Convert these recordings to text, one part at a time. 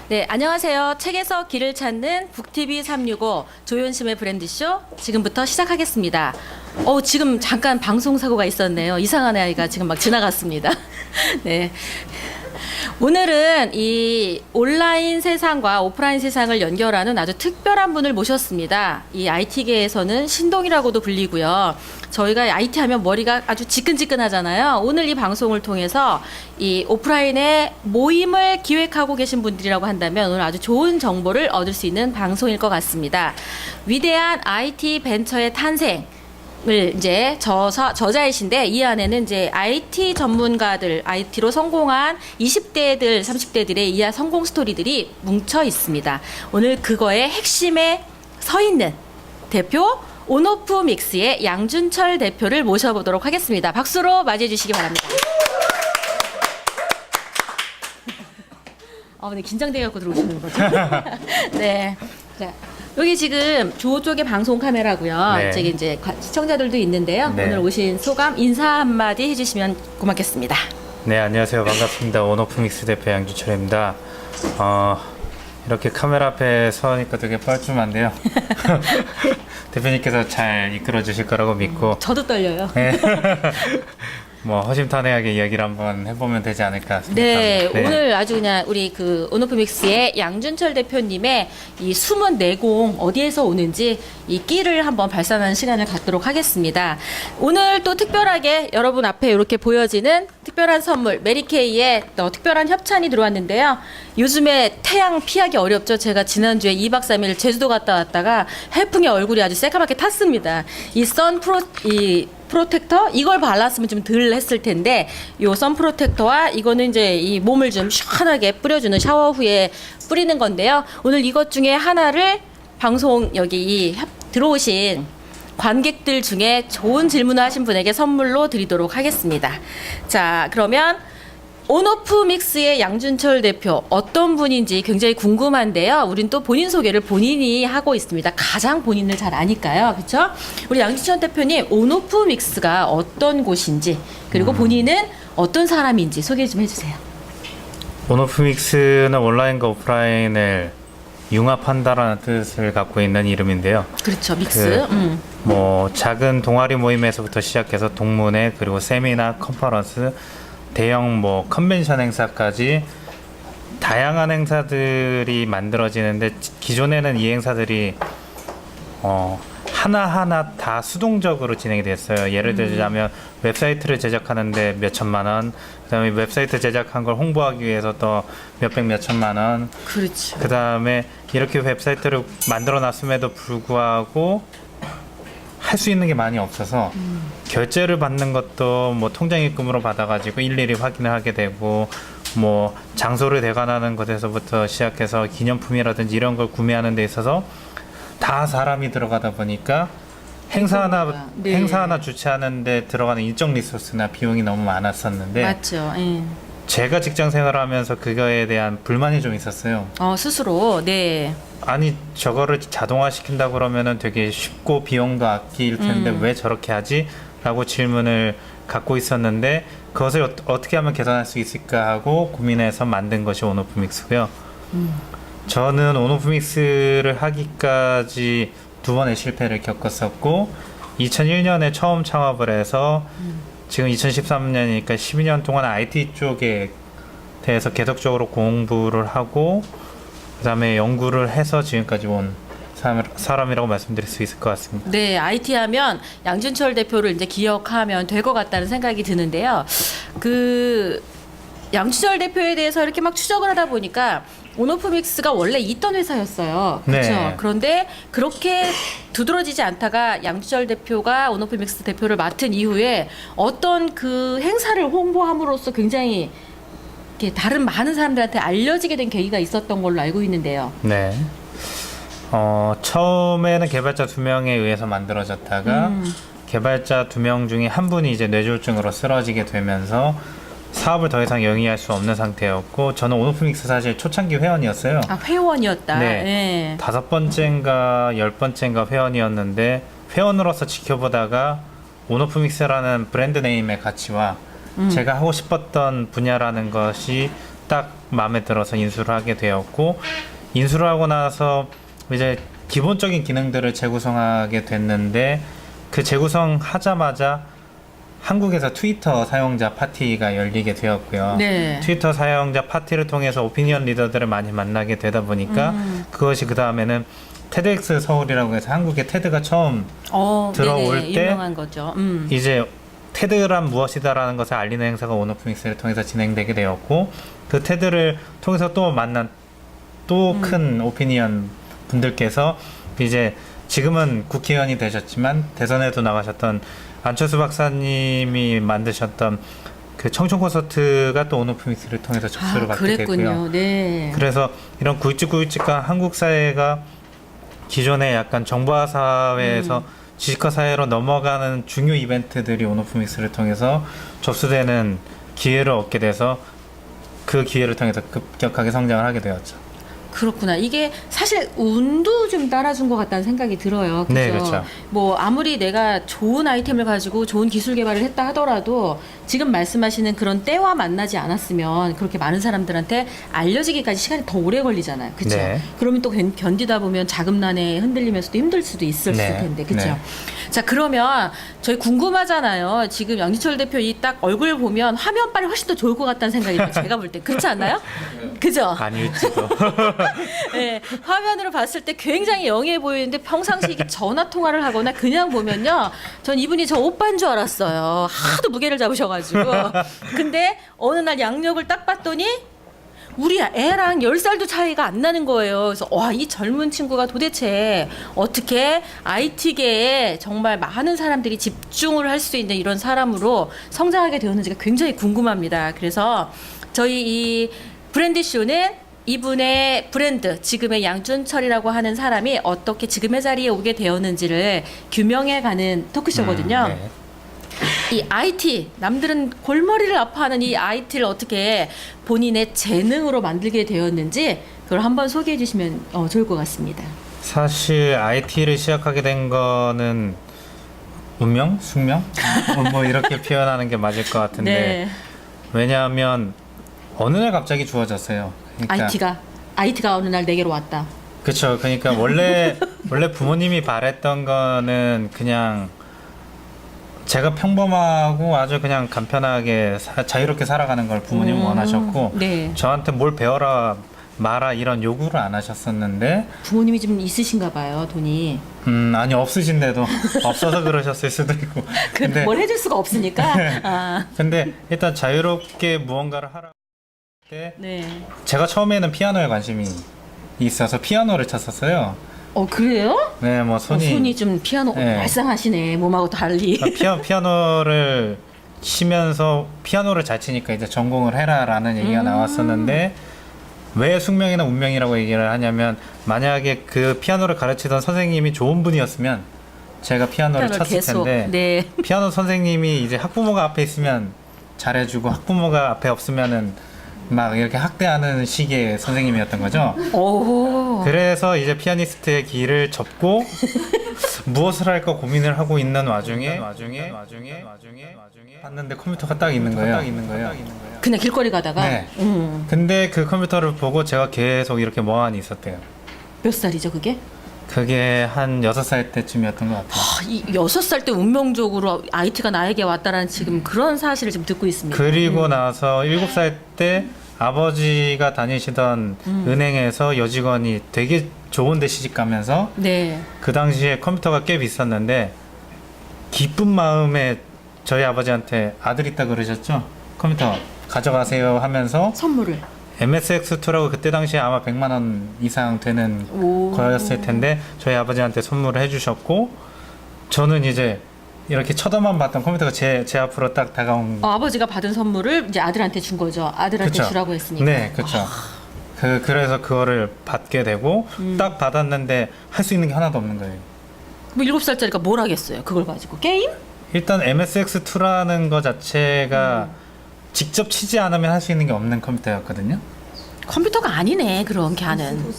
네, 안녕하세요. 책에서 길을 찾는 북TV 365 조연심의 브랜드쇼 지금부터 시작하겠습니다. 지금 잠깐 방송사고가 있었네요. 이상한 아이가 지금 막 지나갔습니다. 네. 오늘은 이 온라인 세상과 오프라인 세상을 연결하는 아주 특별한 분을 모셨습니다. 이 IT계에서는 신동이라고도 불리고요. 저희가 IT 하면 머리가 아주 지끈지끈하잖아요. 오늘 이 방송을 통해서 이 오프라인의 모임을 기획하고 계신 분들이라고 한다면 오늘 아주 좋은 정보를 얻을 수 있는 방송일 것 같습니다. 위대한 IT 벤처의 탄생. 을 이제 저자이신데 이 안에는 이제 IT 전문가들, IT로 성공한 20대들, 30대들의 이하 성공 스토리들이 뭉쳐 있습니다. 오늘 그거의 핵심에 서 있는 대표 온오프 믹스의 양준철 대표를 모셔보도록 하겠습니다. 박수로 맞이해 주시기 바랍니다. 네, 긴장돼갖고 들어오시는 거죠? 네. 자. 여기 지금 저쪽에 방송 카메라고요. 네. 저기 이제 시청자들도 있는데요. 네. 오늘 오신 소감 인사 한마디 해주시면 고맙겠습니다. 네, 안녕하세요. 반갑습니다. 온오프믹스 대표 양준철입니다. 이렇게 카메라 앞에 서니까 되게 뻘쭘한데요. 대표님께서 잘 이끌어 주실 거라고 믿고 저도 떨려요. 네. 뭐 허심탄회하게 이야기를 한번 해보면 되지 않을까 생각합니다. 네, 오늘 아주 그냥 우리 그 온오프믹스의 양준철 대표님의 이 숨은 내공 어디에서 오는지 이 끼를 한번 발산하는 시간을 갖도록 하겠습니다. 오늘 또 특별하게 여러분 앞에 이렇게 보여지는 특별한 선물 메리케이의 또 특별한 협찬이 들어왔는데요. 요즘에 태양 피하기 어렵죠. 제가 지난주에 2박 3일 제주도 갔다 왔다가 해풍에 얼굴이 아주 새까맣게 탔습니다. 이 프로텍터 이걸 발랐으면 좀 덜 했을 텐데 요 선 프로텍터와 이거는 이제 이 몸을 좀 시원하게 뿌려주는 샤워 후에 뿌리는 건데요. 오늘 이것 중에 하나를 방송 여기 들어오신 관객들 중에 좋은 질문을 하신 분에게 선물로 드리도록 하겠습니다. 자, 그러면 온오프 믹스의 양준철 대표 어떤 분인지 굉장히 궁금한데요. 우린 또 본인 소개를 본인이 하고 있습니다. 가장 본인을 잘 아니까요. 그렇죠? 우리 양준철 대표님 온오프 믹스가 어떤 곳인지 그리고 본인은 어떤 사람인지 소개 좀 해주세요. 온오프믹스는 온라인과 오프라인을 융합한다라는 뜻을 갖고 있는 이름인데요. 그렇죠. 믹스. 뭐 작은 동아리 모임에서부터 시작해서 동문회 그리고 세미나, 컨퍼런스 대형 뭐 컨벤션 행사까지 다양한 행사들이 만들어지는데 기존에는 이 행사들이 하나하나 다 수동적으로 진행이 됐어요. 예를 들자면 웹사이트를 제작하는데 몇 천만 원, 그다음에 웹사이트 제작한 걸 홍보하기 위해서 또 몇백 몇 천만 원. 그렇죠. 그다음에 이렇게 웹사이트를 만들어 놨음에도 불구하고 할 수 있는 게 많이 없어서 결제를 받는 것도 뭐 통장 입금으로 받아가지고 일일이 확인을 하게 되고 뭐 장소를 대관하는 것에서부터 시작해서 기념품이라든지 이런 걸 구매하는 데 있어서 다 사람이 들어가다 보니까 행사 하나 주최하는데 들어가는 일정 리소스나 비용이 너무 많았었는데 맞죠. 제가 직장 생활하면서 그거에 대한 불만이 좀 있었어요. 스스로 네. 아니 저거를 자동화 시킨다 그러면은 되게 쉽고 비용도 아낄 텐데 왜 저렇게 하지? 라고 질문을 갖고 있었는데 그것을 어떻게 하면 개선할 수 있을까 하고 고민해서 만든 것이 온오프믹스고요. 저는 온오프믹스를 하기까지 2번의 실패를 겪었었고 2001년에 처음 창업을 해서 지금 2013년이니까 12년 동안 IT 쪽에 대해서 계속적으로 공부를 하고 그 다음에 연구를 해서 지금까지 온 사람이라고 말씀드릴 수 있을 것 같습니다. 네, IT 하면 양준철 대표를 이제 기억하면 될 것 같다는 생각이 드는데요. 그 양준철 대표에 대해서 이렇게 막 추적을 하다 보니까 온오프믹스가 원래 있던 회사였어요. 그렇죠? 네. 그런데 그렇게 두드러지지 않다가 양준철 대표가 온오프믹스 대표를 맡은 이후에 어떤 그 행사를 홍보함으로써 굉장히 이렇게 다른 많은 사람들한테 알려지게 된 계기가 있었던 걸로 알고 있는데요. 네. 처음에는 개발자 2명에 의해서 만들어졌다가 개발자 2명 중에 한 분이 이제 뇌졸중으로 쓰러지게 되면서 사업을 더 이상 영위할 수 없는 상태였고 저는 온오프믹스 사실 초창기 회원이었어요. 회원이었다. 네. 네. 5번째인가 10번째인가 회원이었는데 회원으로서 지켜보다가 온오프믹스라는 브랜드 네임의 가치와 제가 하고 싶었던 분야라는 것이 딱 마음에 들어서 인수를 하게 되었고, 인수를 하고 나서 이제 기본적인 기능들을 재구성하게 됐는데, 그 재구성하자마자 한국에서 트위터 사용자 파티가 열리게 되었고요. 네. 트위터 사용자 파티를 통해서 오피니언 리더들을 많이 만나게 되다 보니까 그것이 그 다음에는 테드엑스 서울이라고 해서 한국에 테드가 처음 들어올 네네, 때 유명한 거죠. 이제 테드란 무엇이다라는 것을 알리는 행사가 온오프믹스를 통해서 진행되게 되었고, 그 테드를 통해서 또 만난 또 큰 오피니언 분들께서 이제 지금은 국회의원이 되셨지만 대선에도 나가셨던 안철수 박사님이 만드셨던 그 청춘 콘서트가 또 온오프믹스를 통해서 접수를 받게 그랬군요. 됐고요. 네. 그래서 이런 굵직굵직한 한국 사회가 기존에 약간 정보화 사회에서 지식화 사회로 넘어가는 중요 이벤트들이 온오프믹스를 통해서 접수되는 기회를 얻게 돼서 그 기회를 통해서 급격하게 성장을 하게 되었죠. 그렇구나. 이게 사실 운도 좀 따라준 것 같다는 생각이 들어요. 그죠? 네, 그렇죠. 뭐 아무리 내가 좋은 아이템을 가지고 좋은 기술 개발을 했다 하더라도 지금 말씀하시는 그런 때와 만나지 않았으면 그렇게 많은 사람들한테 알려지기까지 시간이 더 오래 걸리잖아요. 그렇죠? 네. 그러면 또 견디다 보면 자금난에 흔들리면서도 힘들 수도 있을 네. 텐데. 그렇죠? 네. 자, 그러면 저희 궁금하잖아요. 지금 양지철 대표 이 딱 얼굴 보면 화면빨이 훨씬 더 좋을 것 같다는 생각이 들어요. 제가 볼 때. 그렇지 않나요? 그죠? 아닐지도. 네, 화면으로 봤을 때 굉장히 영리해 보이는데 평상시 이게 전화 통화를 하거나 그냥 보면요, 전 이분이 저 오빠인 줄 알았어요. 하도 무게를 잡으셔가지고. 근데 어느 날 양력을 딱 봤더니 우리 애랑 10살도 차이가 안 나는 거예요. 그래서 와, 이 젊은 친구가 도대체 어떻게 IT계에 정말 많은 사람들이 집중을 할 수 있는 이런 사람으로 성장하게 되었는지가 굉장히 궁금합니다. 그래서 저희 이 브랜드쇼는 이분의 브랜드, 지금의 양준철이라고 하는 사람이 어떻게 지금의 자리에 오게 되었는지를 규명해가는 토크쇼거든요. 네. 이 IT, 남들은 골머리를 아파하는 이 IT를 어떻게 본인의 재능으로 만들게 되었는지 그걸 한번 소개해 주시면 좋을 것 같습니다. 사실 IT를 시작하게 된 거는 운명? 숙명? 뭐 이렇게 표현하는 게 맞을 것 같은데, 네. 왜냐하면 어느 날 갑자기 주어졌어요. 그러니까 IT가 어느 날 내게로 왔다. 그렇죠. 그러니까 원래 부모님이 바랬던 거는 그냥 제가 평범하고 아주 그냥 간편하게 자유롭게 살아가는 걸 부모님은 원하셨고, 네. 저한테 뭘 배워라 마라 이런 요구를 안 하셨었는데, 부모님이 좀 있으신가 봐요, 돈이. 아니 없으신데도 없어서 그러셨을 수도 있고. 근데 뭘 해줄 수가 없으니까. 근데 일단 자유롭게 무언가를 하라 때 네. 제가 처음에는 피아노에 관심이 있어서 피아노를 쳤었어요. 그래요? 네, 뭐 손이 좀 피아노 네. 말썽하시네, 몸하고 달리. 피아노를 치면서 피아노를 잘 치니까 이제 전공을 해라라는 얘기가 나왔었는데, 왜 숙명이나 운명이라고 얘기를 하냐면, 만약에 그 피아노를 가르치던 선생님이 좋은 분이었으면 제가 피아노를 쳤을 계속. 텐데, 네. 피아노 선생님이 이제 학부모가 앞에 있으면 잘해주고 학부모가 앞에 없으면은 막 이렇게 학대하는 식의 선생님이었던 거죠. 오. 그래서 이제 피아니스트의 길을 접고 무엇을 할까 고민을 하고 있는 와중에 봤는데 컴퓨터가 딱 있는 거예요. 그냥 길거리 가다가. 네. 근데 그 컴퓨터를 보고 제가 계속 이렇게 멍하니 있었대요. 몇 살이죠, 그게? 그게 한 6살 때쯤이었던 것 같아요. 이 6살 때 운명적으로 IT가 나에게 왔다라는 지금 그런 사실을 지금 듣고 있습니다. 그리고 나서 7살 때 아버지가 다니시던 은행에서 여직원이 되게 좋은 데 시집 가면서, 네. 그 당시에 컴퓨터가 꽤 비쌌는데 기쁜 마음에 저희 아버지한테 아들 있다 그러셨죠? 컴퓨터 가져가세요 하면서 선물을. MSX2라고 그때 당시에 아마 100만 원 이상 되는 오. 거였을 텐데 저희 아버지한테 선물을 해주셨고, 저는 이제 이렇게 쳐다만 봤던 컴퓨터가 제 앞으로 딱 다가온. 아버지가 받은 선물을 이제 아들한테 준 거죠. 아들한테 그쵸? 주라고 했으니까. 네, 그렇죠. 그래서 그거를 받게 되고 딱 받았는데 할 수 있는 게 하나도 없는 거예요. 뭐 7살짜리가 뭘 하겠어요? 그걸 가지고 게임? 일단 MSX2라는 거 자체가 직접 치지 않으면 할 수 있는 게 없는 컴퓨터였거든요. 컴퓨터가 아니네, 그런 걔는.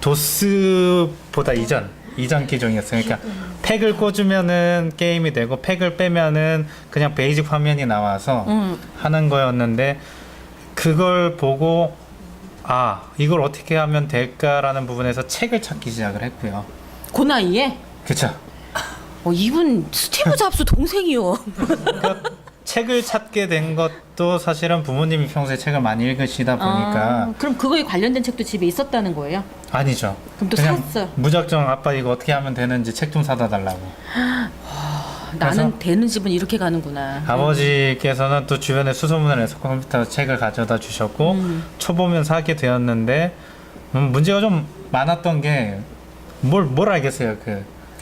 도스보다 이전 기종이었어요. 그러니까 팩을 꽂으면은 게임이 되고 팩을 빼면은 그냥 베이직 화면이 나와서 하는 거였는데, 그걸 보고 이걸 어떻게 하면 될까라는 부분에서 책을 찾기 시작을 했고요. 그 나이에? 그쵸. 이분 스티브 잡스 동생이요. 그러니까 책을 찾게 된 것도 사실은 부모님이 평소에 책을 많이 읽으시다 보니까 그럼 그거에 관련된 책도 집에 있었다는 거예요? 아니죠. 그럼 또 그냥 샀어? 무작정 아빠 이거 어떻게 하면 되는지 책 좀 사다 달라고. 나는 되는 집은 이렇게 가는구나. 아버지께서는 또 주변에 수소문을 해서 컴퓨터 책을 가져다 주셨고 초보면 사게 되었는데 문제가 좀 많았던 게 뭘 알겠어요.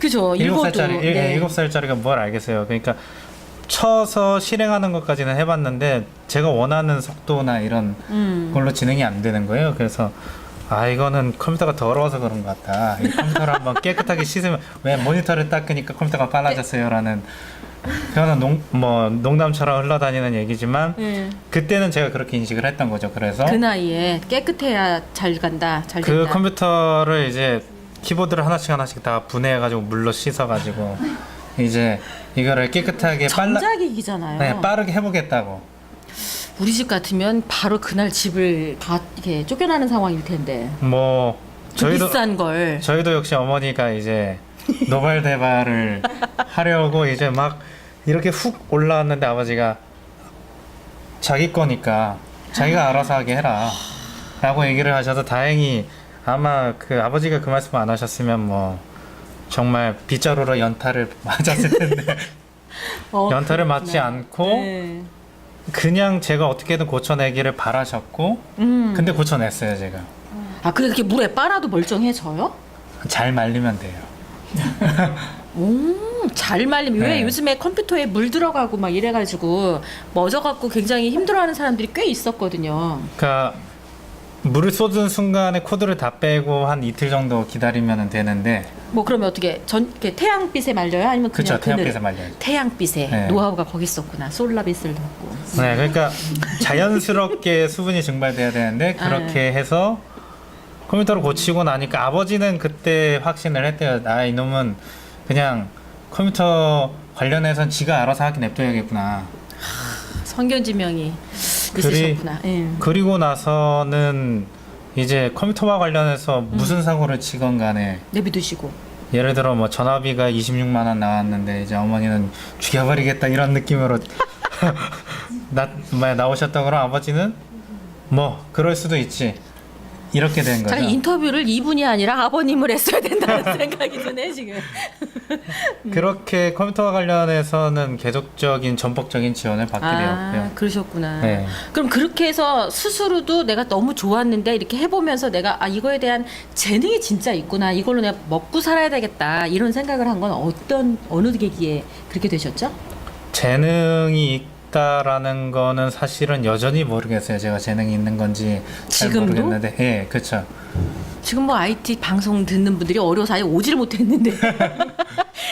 그죠. 읽어도 7살짜리가 뭘 알겠어요. 그러니까 쳐서 실행하는 것까지는 해봤는데 제가 원하는 속도나 이런 걸로 진행이 안 되는 거예요. 그래서 이거는 컴퓨터가 더러워서 그런 것 같다. 이 컴퓨터를 한번 깨끗하게 씻으면 왜 모니터를 닦으니까 컴퓨터가 빨라졌어요라는 그거는 농담처럼 흘러다니는 얘기지만 그때는 제가 그렇게 인식을 했던 거죠. 그래서 그 나이에 깨끗해야 잘 간다, 잘 그 된다. 컴퓨터를 이제 키보드를 하나씩 다 분해해가지고 물로 씻어가지고 이제 이거를 깨끗하게 전자기기잖아요. 빠르게 해보겠다고. 우리 집 같으면 바로 그날 집을 다 이렇게 쫓겨나는 상황일 텐데. 비싼 걸. 저희도 역시 어머니가 이제 노발대발을 하려고 이제 막 이렇게 훅 올라왔는데 아버지가 자기 거니까 자기가 알아서 하게 해라 라고 얘기를 하셔서 다행히 아마 아버지가 그 말씀 안 하셨으면 정말 빗자루로 연타를 맞았을 텐데 연타를 맞지 않고 네. 그냥 제가 어떻게든 고쳐내기를 바라셨고 근데 고쳐냈어요 제가. 그렇게 물에 빨아도 멀쩡해져요? 잘 말리면 돼요. 잘 말리면 왜 네. 요즘에 컴퓨터에 물 들어가고 막 이래가지고 멎어갖고 굉장히 힘들어하는 사람들이 꽤 있었거든요. 그러니까 물을 쏟은 순간에 코드를 다 빼고 한 이틀 정도 기다리면 되는데 그러면 어떻게 이렇게 태양빛에 말려요? 아니면 그냥 그쵸, 태양빛에 말려야죠. 태양빛에 네. 노하우가 거기 있었구나. 솔라빛을 넣고. 네, 그러니까 자연스럽게 수분이 증발돼야 되는데 그렇게 해서 컴퓨터를 고치고 나니까 아버지는 그때 확신을 했대요. 이놈은 그냥 컴퓨터 관련해서 지가 알아서 하긴 냅둬야겠구나. 성견지명이 있으셨구나. 그리고 나서는 이제 컴퓨터와 관련해서 무슨 사고를 치건 간에 내비두시고. 예를 들어 전화비가 26만 원 나왔는데 이제 어머니는 죽여버리겠다 이런 느낌으로 나오셨다 그러면 아버지는 그럴 수도 있지 이렇게 된 거죠. 제가 인터뷰를 이분이 아니라 아버님을 했어야 된다는 생각이 드네 지금. 그렇게 컴퓨터와 관련해서는 계속적인 전폭적인 지원을 받게 되었고요. 그러셨구나. 네. 그럼 그렇게 해서 스스로도 내가 너무 좋았는데 이렇게 해보면서 내가 이거에 대한 재능이 진짜 있구나. 이걸로 내가 먹고 살아야 되겠다. 이런 생각을 한 건 어느 계기에 그렇게 되셨죠? 재능이 있다라는 거는 사실은 여전히 모르겠어요. 제가 재능이 있는 건지 잘 지금도? 모르겠는데. 예, 그렇죠. 지금 IT 방송 듣는 분들이 어려워서 아예 오지를 못했는데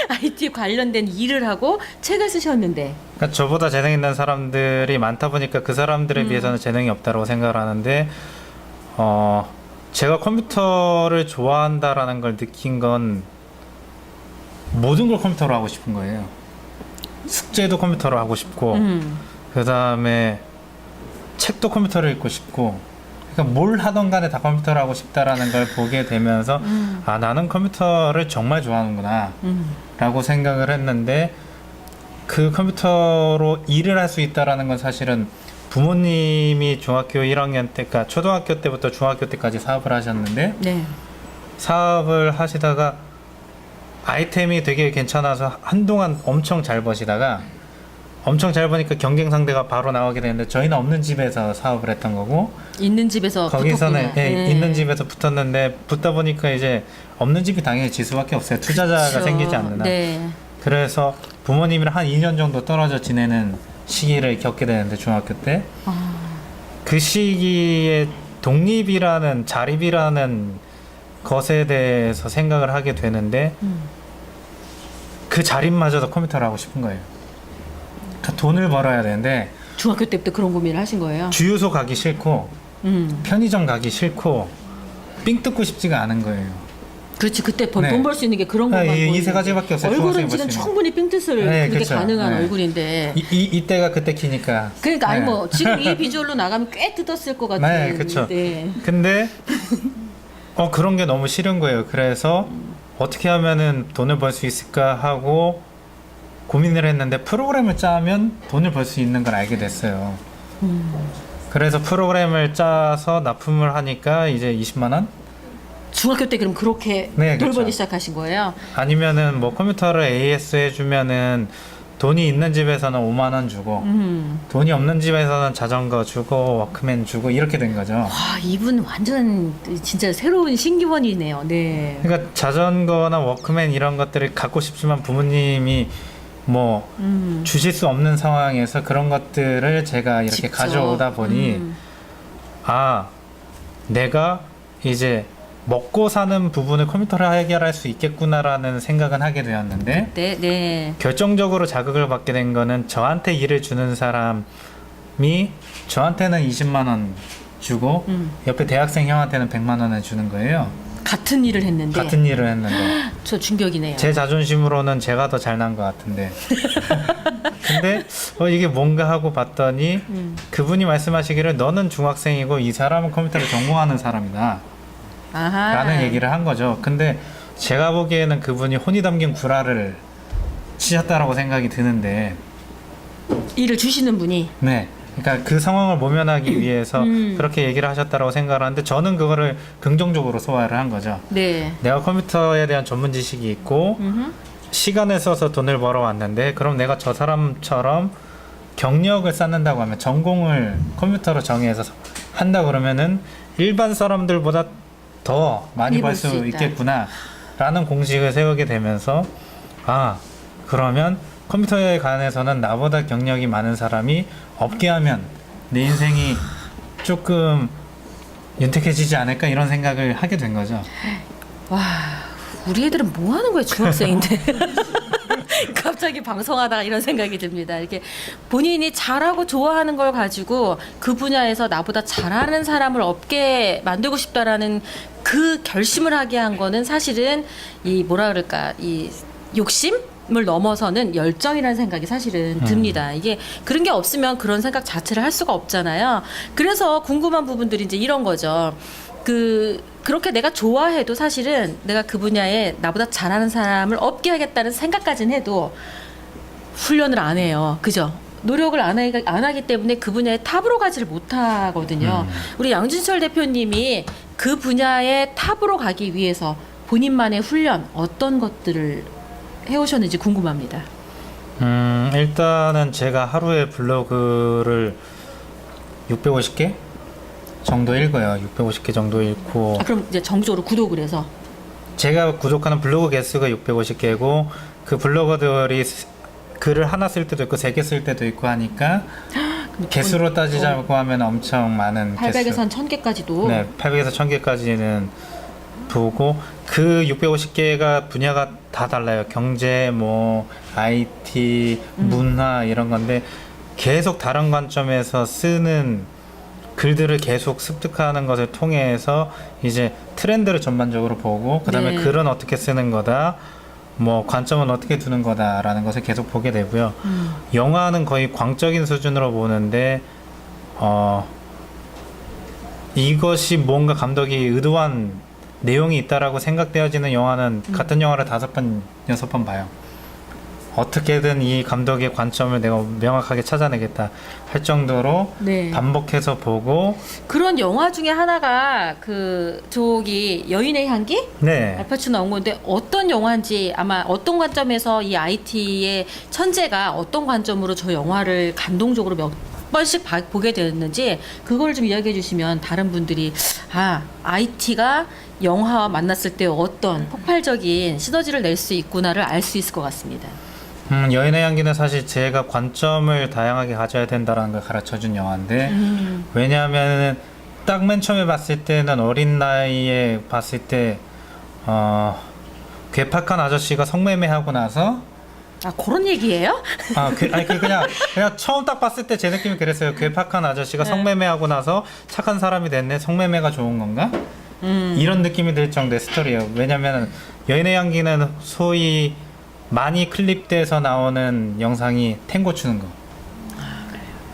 IT 관련된 일을 하고 책을 쓰셨는데 그러니까 저보다 재능 있는 사람들이 많다 보니까 그 사람들에 비해서는 재능이 없다고 생각을 하는데 제가 컴퓨터를 좋아한다라는 걸 느낀 건 모든 걸 컴퓨터로 하고 싶은 거예요. 숙제도 컴퓨터로 하고 싶고 그 다음에 책도 컴퓨터로 읽고 싶고 그러니까 뭘 하던 간에 다 컴퓨터로 하고 싶다라는 걸 보게 되면서 나는 컴퓨터를 정말 좋아하는구나 라고 생각을 했는데 그 컴퓨터로 일을 할 수 있다라는 건 사실은 부모님이 중학교 1학년 때, 그러니까 초등학교 때부터 중학교 때까지 사업을 하셨는데 네. 사업을 하시다가 아이템이 되게 괜찮아서 한동안 엄청 잘 버시다가 엄청 잘 버니까 경쟁 상대가 바로 나오게 되는데 저희는 없는 집에서 사업을 했던 거고 있는 집에서 거기서는 붙었구나. 있는 집에서 붙었는데 붙다 보니까 이제 없는 집이 당연히 질 수밖에 없어요. 투자자가 그쵸. 생기지 않는 한. 네. 그래서 부모님이랑 한 2년 정도 떨어져 지내는 시기를 겪게 되는데 중학교 때 그 시기에 독립이라는 자립이라는 것에 대해서 생각을 하게 되는데 그 자립마저도 컴퓨터를 하고 싶은 거예요. 그러니까 돈을 벌어야 되는데 중학교 때부터 그런 고민을 하신 거예요? 주유소 가기 싫고 음. 편의점 가기 싫고 삥 뜯고 싶지가 않은 거예요. 그렇지. 그때 돈 네. 벌 수 있는 게 그런 것만 이 세 가지밖에 없어요. 얼굴은 중학생이 지금 벌 수 있는. 충분히 삥뜯을 네, 그렇게 그쵸. 가능한 네. 얼굴인데. 이때가 그때 키니까. 그러니까 아니 네. 뭐 지금 이 비주얼로 나가면 꽤 뜯었을 것 같은. 네, 그쵸. 네. 근데 그런 게 너무 싫은 거예요. 그래서 어떻게 하면은 돈을 벌 수 있을까 하고 고민을 했는데 프로그램을 짜면 돈을 벌 수 있는 걸 알게 됐어요. 그래서 프로그램을 짜서 납품을 하니까 이제 20만 원? 중학교 때 그럼 그렇게 네, 돈 그쵸. 벌기 시작하신 거예요? 아니면은 뭐 컴퓨터를 AS 해주면은 돈이 있는 집에서는 5만 원 주고 돈이 없는 집에서는 자전거 주고 워크맨 주고 이렇게 된 거죠. 와 이분 완전 진짜 새로운 신기원이네요. 네. 그러니까 자전거나 워크맨 이런 것들을 갖고 싶지만 부모님이 뭐 주실 수 없는 상황에서 그런 것들을 제가 이렇게 직접. 가져오다 보니 아 내가 이제 먹고 사는 부분을 컴퓨터로 해결할 수 있겠구나라는 생각은 하게 되었는데 네, 네. 결정적으로 자극을 받게 된 거는 저한테 일을 주는 사람이 저한테는 20만 원 주고 옆에 대학생 형한테는 100만 원을 주는 거예요. 같은 일을 했는데. 같은 일을 했는데 저 충격이네요. 제 자존심으로는 제가 더 잘난 것 같은데 근데 이게 뭔가 하고 봤더니 그분이 말씀하시기를 너는 중학생이고 이 사람은 컴퓨터를 전공하는 사람이다 아하. 라는 얘기를 한 거죠. 근데 제가 보기에는 그분이 혼이 담긴 구라를 치셨다라고 생각이 드는데 일을 주시는 분이. 네. 그러니까 그 상황을 모면하기 위해서 그렇게 얘기를 하셨다라고 생각을 하는데 저는 그거를 긍정적으로 소화를 한 거죠. 네. 내가 컴퓨터에 대한 전문 지식이 있고 시간을 써서 돈을 벌어 왔는데 그럼 내가 저 사람처럼 경력을 쌓는다고 하면 전공을 컴퓨터로 정해서 한다 그러면은 일반 사람들보다 더 많이 벌 수 있겠구나 라는 공식을 세우게 되면서 아 그러면 컴퓨터에 관해서는 나보다 경력이 많은 사람이 없게 하면 내 인생이 조금 윤택해지지 않을까 이런 생각을 하게 된 거죠. 와, 우리 애들은 뭐 하는 거야, 중학생인데. 갑자기 방송하다가 이런 생각이 듭니다. 이렇게 본인이 잘하고 좋아하는 걸 가지고 그 분야에서 나보다 잘하는 사람을 없게 만들고 싶다라는 그 결심을 하게 한 거는 사실은 이 뭐라 그럴까, 이 욕심을 넘어서는 열정이라는 생각이 사실은 듭니다. 이게 그런 게 없으면 그런 생각 자체를 할 수가 없잖아요. 그래서 궁금한 부분들이 이제 이런 거죠. 그렇게 내가 좋아해도 사실은 내가 그 분야에 나보다 잘하는 사람을 없게 하겠다는 생각까지는 해도 훈련을 안 해요. 그죠? 노력을 안 하기 때문에 그 분야에 탑으로 가지를 못하거든요. 우리 양준철 대표님이 그 분야의 탑으로 가기 위해서 본인만의 훈련 어떤 것들을 해오셨는지 궁금합니다. 일단은 제가 하루에 블로그를 650개 정도 읽어요. 650개 정도 읽고 그럼 이제 정적으로 구독을 해서 제가 구독하는 블로그 개수가 650개고 그 블로거들이 글을 하나 쓸 때도 있고 3개 쓸 때도 있고 하니까 개수로 따지자고 하면 엄청 많은 800에서 1000개까지도 네, 800에서 1000개까지는 보고 그 650개가 분야가 다 달라요. 경제, 뭐 IT, 문화 이런 건데 계속 다른 관점에서 쓰는 글들을 계속 습득하는 것을 통해서 이제 트렌드를 전반적으로 보고 그다음에 네. 글은 어떻게 쓰는 거다. 뭐 관점은 어떻게 두는 거다라는 것을 계속 보게 되고요. 영화는 거의 광적인 수준으로 보는데 이것이 뭔가 감독이 의도한 내용이 있다라고 생각되어지는 영화는 같은 영화를 5번, 6번 봐요. 어떻게든 이 감독의 관점을 내가 명확하게 찾아내겠다 할 정도로 네. 반복해서 보고 그런 영화 중에 하나가 저기 여인의 향기? 네. 알파치노 나온 건데 어떤 영화인지 아마 어떤 관점에서 이 IT의 천재가 어떤 관점으로 저 영화를 감동적으로 몇 번씩 보게 되었는지 그걸 좀 이야기해 주시면 다른 분들이 IT가 영화와 만났을 때 어떤 폭발적인 시너지를 낼 수 있구나를 알 수 있을 것 같습니다. 여인의 향기는 사실 제가 관점을 다양하게 가져야 된다는 걸 가르쳐준 영화인데 왜냐하면 딱 맨 처음에 봤을 때는 어린 나이에 봤을 때 괴팍한 아저씨가 성매매하고 나서 그런 얘기예요? 그냥 처음 딱 봤을 때 제 느낌이 그랬어요. 괴팍한 아저씨가 네. 성매매하고 나서 착한 사람이 됐네. 성매매가 좋은 건가? 이런 느낌이 들 정도의 스토리예요. 왜냐면 여인의 향기는 소위 많이 클립돼서 나오는 영상이 탱고 추는 거.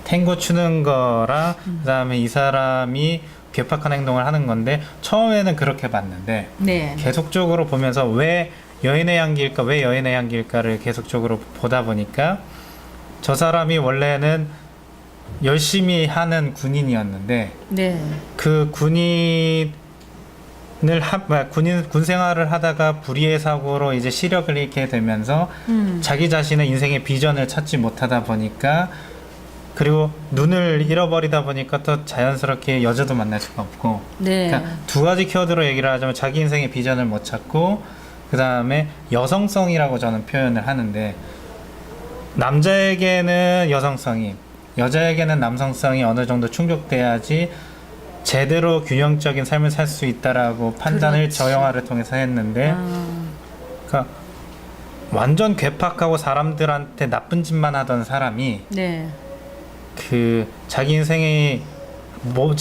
탱고 추는 거랑 그다음에 이 사람이 괴팍한 행동을 하는 건데 처음에는 그렇게 봤는데 네. 계속적으로 보면서 왜 여인의 향기일까 왜 여인의 향기일까를 계속적으로 보다 보니까 저 사람이 원래는 열심히 하는 군인이었는데 네. 그 군인 생활을 하다가 불의의 사고로 이제 시력을 잃게 되면서 자기 자신의 인생의 비전을 찾지 못하다 보니까 그리고 눈을 잃어버리다 보니까 또 자연스럽게 여자도 만날 수가 없고 네. 그러니까 두 가지 키워드로 얘기를 하자면 자기 인생의 비전을 못 찾고 그 다음에 여성성이라고 저는 표현을 하는데 남자에게는 여성성이 여자에게는 남성성이 어느 정도 충족돼야지 제대로 균형적인 삶을 살 수 있다라고 판단을 그렇지. 저 영화를 통해서 했는데 그러니까 완전 괴팍하고 사람들한테 나쁜 짓만 하던 사람이 네. 그 자기 인생이 그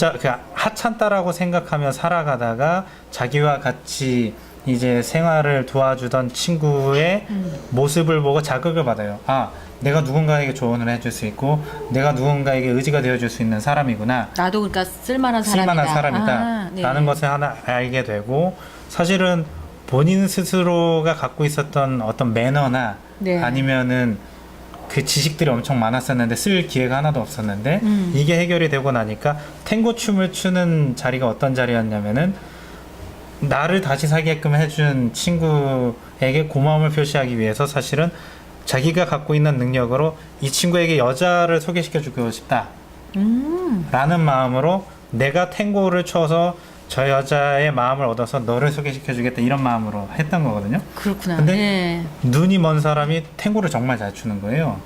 하찮다라고 생각하며 살아가다가 자기와 같이 이제 생활을 도와주던 친구의 모습을 보고 자극을 받아요. 아, 내가 누군가에게 조언을 해줄 수 있고 내가 누군가에게 의지가 되어줄 수 있는 사람이구나. 나도 그러니까 쓸만한 사람이다. 아, 네. 라는 것을 하나 알게 되고 사실은 본인 스스로가 갖고 있었던 어떤 매너나 네. 아니면은 그 지식들이 엄청 많았었는데 쓸 기회가 하나도 없었는데 이게 해결이 되고 나니까 탱고 춤을 추는 자리가 어떤 자리였냐면은 나를 다시 살게끔 해준 친구에게 고마움을 표시하기 위해서 사실은 자기가 갖고 있는 능력으로 이 친구에게 여자를 소개시켜주고 싶다 라는 마음으로 내가 탱고를 춰서 저 여자의 마음을 얻어서 너를 소개시켜주겠다 이런 마음으로 했던 거거든요. 그렇구나. 근데 네. 눈이 먼 사람이 탱고를 정말 잘 추는 거예요.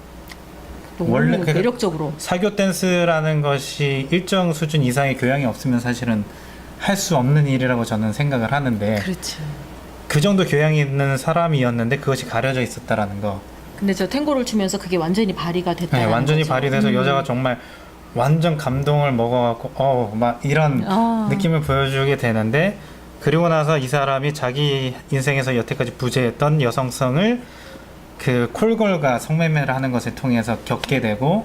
너무 원래 그 매력적으로. 사교 댄스라는 것이 일정 수준 이상의 교양이 없으면 사실은 할 수 없는 일이라고 저는 생각을 하는데 그렇죠. 그 정도 교양이 있는 사람이었는데 그것이 가려져 있었다라는 거. 근데 저 탱고를 추면서 그게 완전히 발휘가 됐다. 네, 완전히 발휘돼서 여자가 정말 완전 감동을 먹어갖고 막 이런 느낌을 보여주게 되는데 그리고 나서 이 사람이 자기 인생에서 여태까지 부재했던 여성성을 그 콜걸과 성매매를 하는 것을 통해서 겪게 되고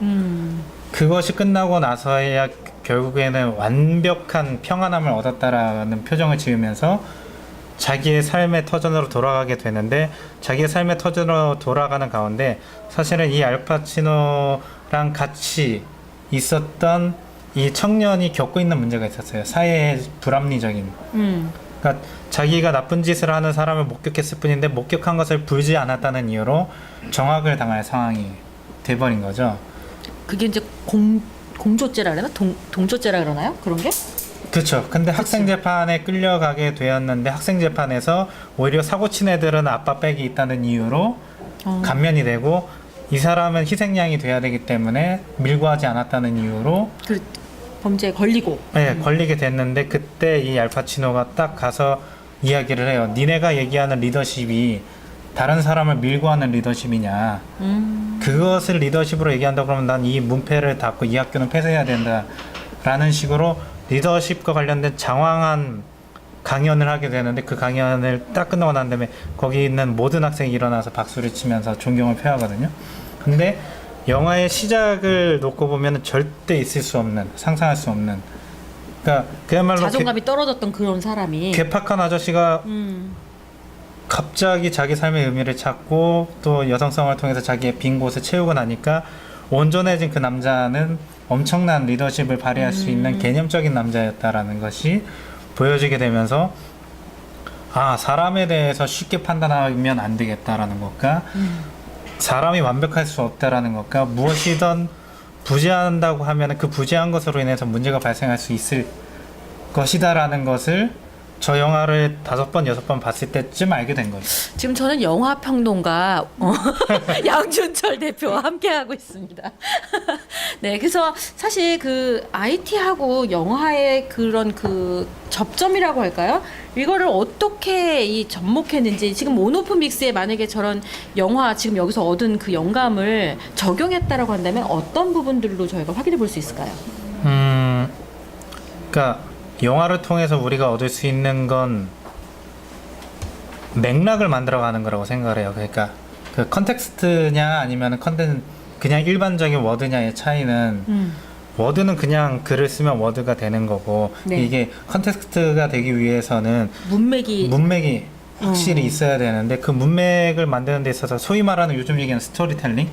그것이 끝나고 나서야 결국에는 완벽한 평안함을 얻었다라는 표정을 지으면서 자기의 삶의 터전으로 돌아가게 되는데 자기의 삶의 터전으로 돌아가는 가운데 사실은 이 알파치노랑 같이 있었던 이 청년이 겪고 있는 문제가 있었어요. 사회의 불합리적인. 그러니까 자기가 나쁜 짓을 하는 사람을 목격했을 뿐인데 목격한 것을 불지 않았다는 이유로 정학을 당할 상황이 돼버린 거죠. 그게 이제 공조죄라 그러나? 동조죄라 그러나요? 그런 게? 그렇죠. 근데 학생 재판에 끌려가게 되었는데 학생 재판에서 오히려 사고친 애들은 아빠 백이 있다는 이유로 감면이 되고 이 사람은 희생양이 돼야 되기 때문에 밀고 하지 않았다는 이유로 그 범죄에 걸리고. 네, 걸리게 됐는데 그때 이 알파치노가 딱 가서 이야기를 해요. 니네가 얘기하는 리더십이 다른 사람을 밀고 하는 리더십이냐. 그것을 리더십으로 얘기한다 그러면 난 이 문패를 닫고 이 학교는 폐쇄해야 된다. 라는 식으로 리더십과 관련된 장황한 강연을 하게 되는데 그 강연을 딱 끝나고 난 다음에 거기 있는 모든 학생이 일어나서 박수를 치면서 존경을 표하거든요. 근데 영화의 시작을 놓고 보면 절대 있을 수 없는, 상상할 수 없는, 그러니까 그야말로 자존감이 떨어졌던 그런 사람이. 괴팍한 아저씨가 갑자기 자기 삶의 의미를 찾고 또 여성성을 통해서 자기의 빈 곳을 채우고 나니까 온전해진 그 남자는 엄청난 리더십을 발휘할 수 있는 개념적인 남자였다라는 것이 보여지게 되면서 아, 사람에 대해서 쉽게 판단하면 안 되겠다라는 것과 사람이 완벽할 수 없다라는 것과 무엇이든 부재한다고 하면 그 부재한 것으로 인해서 문제가 발생할 수 있을 것이다라는 것을 저 영화를 5번, 6번 봤을 때쯤 알게 된 거죠. 지금 저는 영화 평론가 양준철 대표와 함께하고 있습니다. 네, 그래서 사실 그 IT하고 영화의 그런 그 접점이라고 할까요? 이거를 어떻게 이 접목했는지 지금 온오프 믹스에 만약에 저런 영화 지금 여기서 얻은 그 영감을 적용했다라고 한다면 어떤 부분들로 저희가 확인해 볼 수 있을까요? 그러니까 영화를 통해서 우리가 얻을 수 있는 건 맥락을 만들어가는 거라고 생각을 해요. 그러니까 그 컨텍스트냐 아니면 그냥 일반적인 워드냐의 차이는 워드는 그냥 글을 쓰면 워드가 되는 거고 네. 이게 컨텍스트가 되기 위해서는 문맥이 확실히 있어야 되는데 그 문맥을 만드는 데 있어서 소위 말하는 요즘 얘기하는 스토리텔링?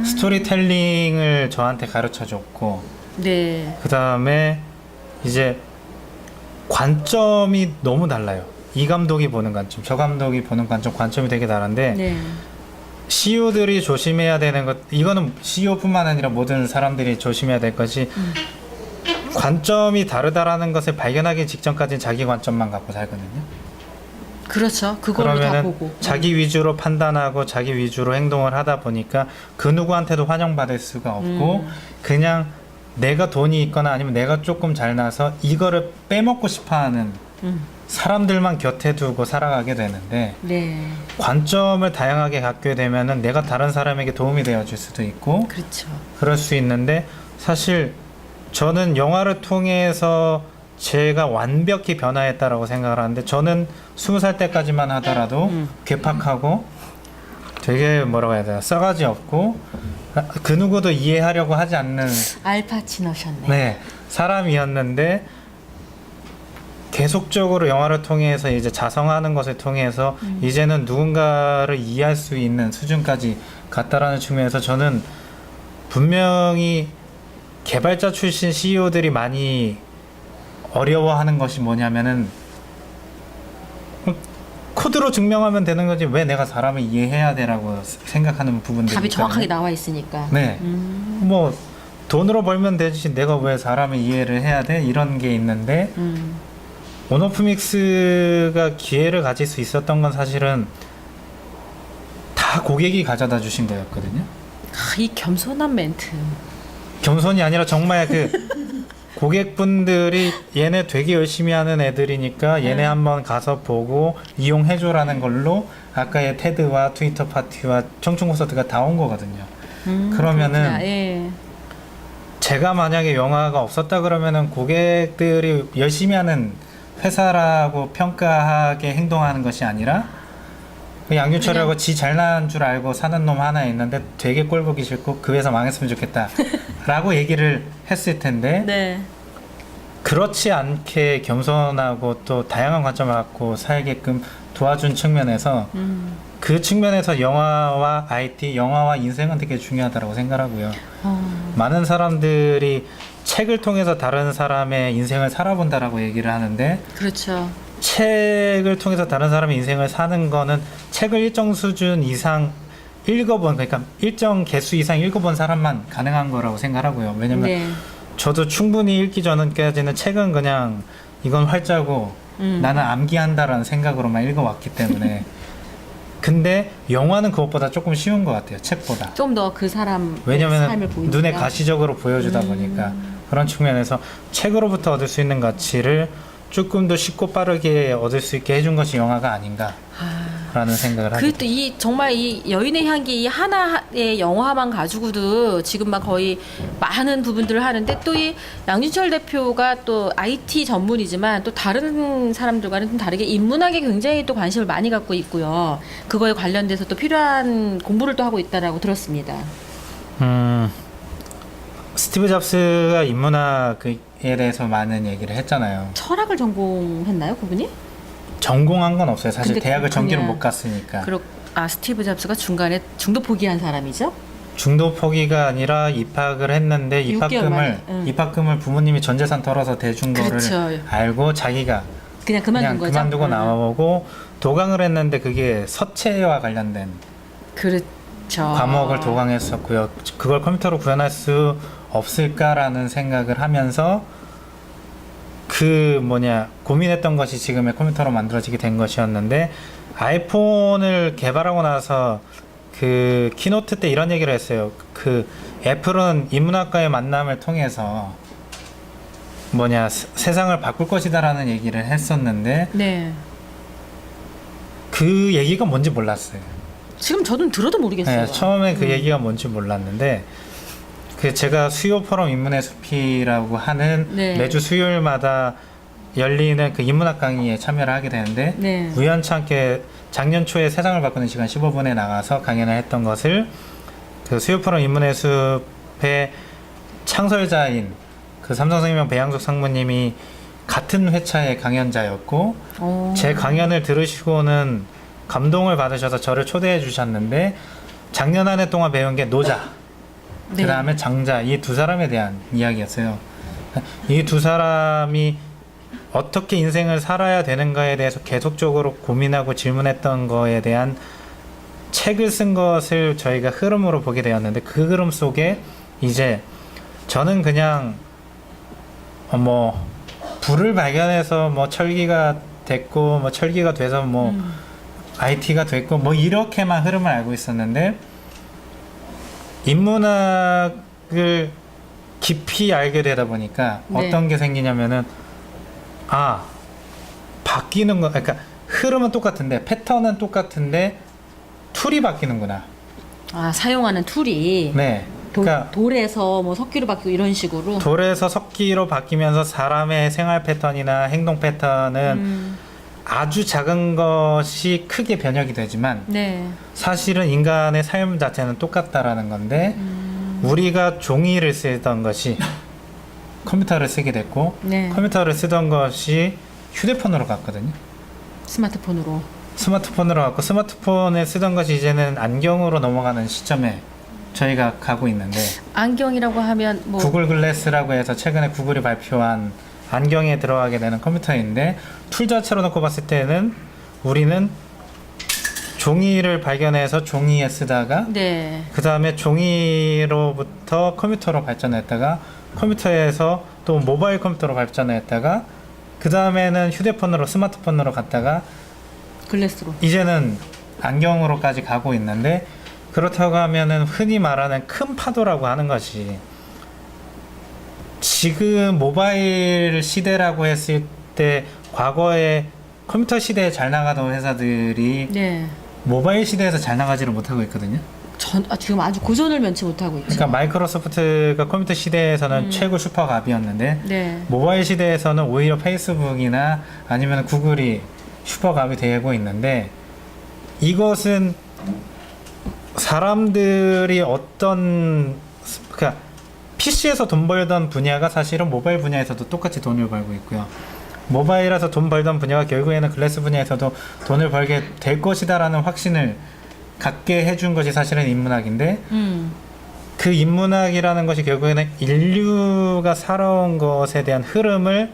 스토리텔링을 저한테 가르쳐 줬고 네. 그 다음에 이제 관점이 너무 달라요. 이 감독이 보는 관점, 저 감독이 보는 관점이 되게 다른데 네. CEO들이 조심해야 되는 것, 이거는 CEO뿐만 아니라 모든 사람들이 조심해야 될 것이 관점이 다르다라는 것을 발견하기 직전까지는 자기 관점만 갖고 살거든요. 그렇죠. 그걸로 다 그러면은 보고. 자기 위주로 판단하고 자기 위주로 행동을 하다 보니까 그 누구한테도 환영받을 수가 없고 그냥 내가 돈이 있거나 아니면 내가 조금 잘나서 이거를 빼먹고 싶어하는 사람들만 곁에 두고 살아가게 되는데 네. 관점을 다양하게 갖게 되면은 내가 다른 사람에게 도움이 되어줄 수도 있고 그렇죠. 그럴 수 있는데 사실 저는 영화를 통해서 제가 완벽히 변화했다라고 생각을 하는데 저는 20살 때까지만 하더라도 괴팍하고 되게 뭐라고 해야 되나 싸가지 없고 그 누구도 이해하려고 하지 않는 알파치노셨네. 네, 사람이었는데 계속적으로 영화를 통해서 이제 자성하는 것을 통해서 이제는 누군가를 이해할 수 있는 수준까지 갔다라는 측면에서 저는 분명히 개발자 출신 CEO들이 많이 어려워하는 것이 뭐냐면은 코드로 증명하면 되는 거지 왜 내가 사람을 이해해야 되라고 생각하는 부분들이 답이 있잖아요. 정확하게 나와 있으니까. 네. 뭐 돈으로 벌면 되지 내가 왜 사람을 이해를 해야 돼? 이런 게 있는데 오노프믹스가 기회를 가질 수 있었던 건 사실은 다 고객이 가져다 주신 거였거든요. 이 겸손한 멘트. 겸손이 아니라 정말 그 고객분들이 얘네 되게 열심히 하는 애들이니까 얘네 한번 가서 보고 이용해줘라는 걸로 아까의 테드와 트위터 파티와 청춘 콘서트가 다 온 거거든요. 그러면은 그렇구나. 예. 제가 만약에 영화가 없었다 그러면은 고객들이 열심히 하는 회사라고 평가하게 행동하는 것이 아니라 양유철이라고 지 잘난 줄 알고 사는 놈 하나 있는데 되게 꼴 보기 싫고 그 회사 망했으면 좋겠다 라고 얘기를 했을 텐데 네. 그렇지 않게 겸손하고 또 다양한 관점을 갖고 살게끔 도와준 측면에서 그 측면에서 영화와 IT, 영화와 인생은 되게 중요하다고 생각하고요. 많은 사람들이 책을 통해서 다른 사람의 인생을 살아본다라고 얘기를 하는데 그렇죠. 책을 통해서 다른 사람의 인생을 사는 거는 책을 일정 수준 이상 읽어본 그러니까 일정 개수 이상 읽어본 사람만 가능한 거라고 생각하고요. 왜냐면 네. 저도 충분히 읽기 전까지는 책은 그냥 이건 활자고 나는 암기한다라는 생각으로만 읽어왔기 때문에 근데 영화는 그것보다 조금 쉬운 것 같아요. 책보다. 좀 더 그 사람의 삶을 왜냐면 보이니까. 눈에 가시적으로 보여주다 보니까 그런 측면에서 책으로부터 얻을 수 있는 가치를 조금 더 쉽고 빠르게 얻을 수 있게 해준 것이 영화가 아닌가라는 생각을 하게 그 또 이 정말 이 여인의 향기 이 하나의 영화만 가지고도 지금 막 거의 많은 부분들을 하는데 또 이 양준철 대표가 또 IT 전문이지만 또 다른 사람들과는 좀 다르게 인문학에 굉장히 또 관심을 많이 갖고 있고요. 그거에 관련돼서 또 필요한 공부를 또 하고 있다라고 들었습니다. 스티브 잡스가 인문학에 대해서 많은 얘기를 했잖아요. 철학을 전공했나요, 그분이? 전공한 건 없어요. 사실 근데 대학을 전기로 그냥 못 갔으니까. 스티브 잡스가 중간에 중도 포기한 사람이죠? 중도 포기가 아니라 입학을 했는데 6개월 만에, 입학금을 부모님이 전 재산 털어서 대준 거를 그렇죠. 알고 자기가 그냥 그만둔 거죠? 그만두고 나오고 도강을 했는데 그게 서체와 관련된 그렇죠. 과목을 도강했었고요. 그걸 컴퓨터로 구현할 수 없을까라는 생각을 하면서 고민했던 것이 지금의 컴퓨터로 만들어지게 된 것이었는데 아이폰을 개발하고 나서 그 키노트 때 이런 얘기를 했어요. 그 애플은 인문학과의 만남을 통해서 세상을 바꿀 것이다라는 얘기를 했었는데 네. 그 얘기가 뭔지 몰랐어요. 지금 저는 들어도 모르겠어요. 네, 처음에 그 얘기가 뭔지 몰랐는데 그 제가 수요 포럼 인문의 숲이라고 하는 네. 매주 수요일마다 열리는 그 인문학 강의에 참여를 하게 되는데 네. 우연찮게 작년 초에 세상을 바꾸는 시간 15분에 나가서 강연을 했던 것을 그 수요 포럼 인문의 숲의 창설자인 그 삼성생명 배양숙 상무님이 같은 회차의 강연자였고 오. 제 강연을 들으시고는 감동을 받으셔서 저를 초대해 주셨는데 작년 한 해 동안 배운 게 노자 네. 그 다음에 장자 이 두 사람에 대한 이야기였어요. 이 두 사람이 어떻게 인생을 살아야 되는가에 대해서 계속적으로 고민하고 질문했던 거에 대한 책을 쓴 것을 저희가 흐름으로 보게 되었는데 그 흐름 속에 이제 저는 그냥 뭐 불을 발견해서 뭐 철기가 됐고 뭐 철기가 돼서 뭐 IT가 됐고 뭐 이렇게만 흐름을 알고 있었는데 인문학을 깊이 알게 되다 보니까 네. 어떤 게 생기냐면은 아 바뀌는 거 그러니까 흐름은 똑같은데 패턴은 똑같은데 툴이 바뀌는구나. 아, 사용하는 툴이 네. 그러니까 돌에서 뭐 석기로 바뀌고 이런 식으로. 돌에서 석기로 바뀌면서 사람의 생활 패턴이나 행동 패턴은 아주 작은 것이 크게 변혁이 되지만 네. 사실은 인간의 삶 자체는 똑같다라는 건데 우리가 종이를 쓰던 것이 컴퓨터를 쓰게 됐고 네. 컴퓨터를 쓰던 것이 휴대폰으로 갔거든요. 스마트폰으로. 스마트폰으로 갔고 스마트폰에 쓰던 것이 이제는 안경으로 넘어가는 시점에 저희가 가고 있는데 안경이라고 하면 뭐 구글 글래스라고 해서 최근에 구글이 발표한 안경에 들어가게 되는 컴퓨터인데 툴 자체로 놓고 봤을 때는 우리는 종이를 발견해서 종이에 쓰다가 네. 그 다음에 종이로부터 컴퓨터로 발전했다가 컴퓨터에서 또 모바일 컴퓨터로 발전했다가 그 다음에는 휴대폰으로 스마트폰으로 갔다가 글래스로. 이제는 안경으로까지 가고 있는데 그렇다고 하면은 흔히 말하는 큰 파도라고 하는 것이 지금 모바일 시대라고 했을 때 과거에 컴퓨터 시대에 잘 나가던 회사들이 네. 모바일 시대에서 잘 나가지를 못하고 있거든요. 지금 아주 고전을 면치 못하고 있죠. 그러니까 마이크로소프트가 컴퓨터 시대에서는 최고 슈퍼갑이었는데 네. 모바일 시대에서는 오히려 페이스북이나 아니면 구글이 슈퍼갑이 되고 있는데 이것은 사람들이 어떤 그러니까 PC에서 돈 벌던 분야가 사실은 모바일 분야에서도 똑같이 돈을 벌고 있고요. 모바일에서 돈 벌던 분야가 결국에는 글래스 분야에서도 돈을 벌게 될 것이다라는 확신을 갖게 해준 것이 사실은 인문학인데 그 인문학이라는 것이 결국에는 인류가 살아온 것에 대한 흐름을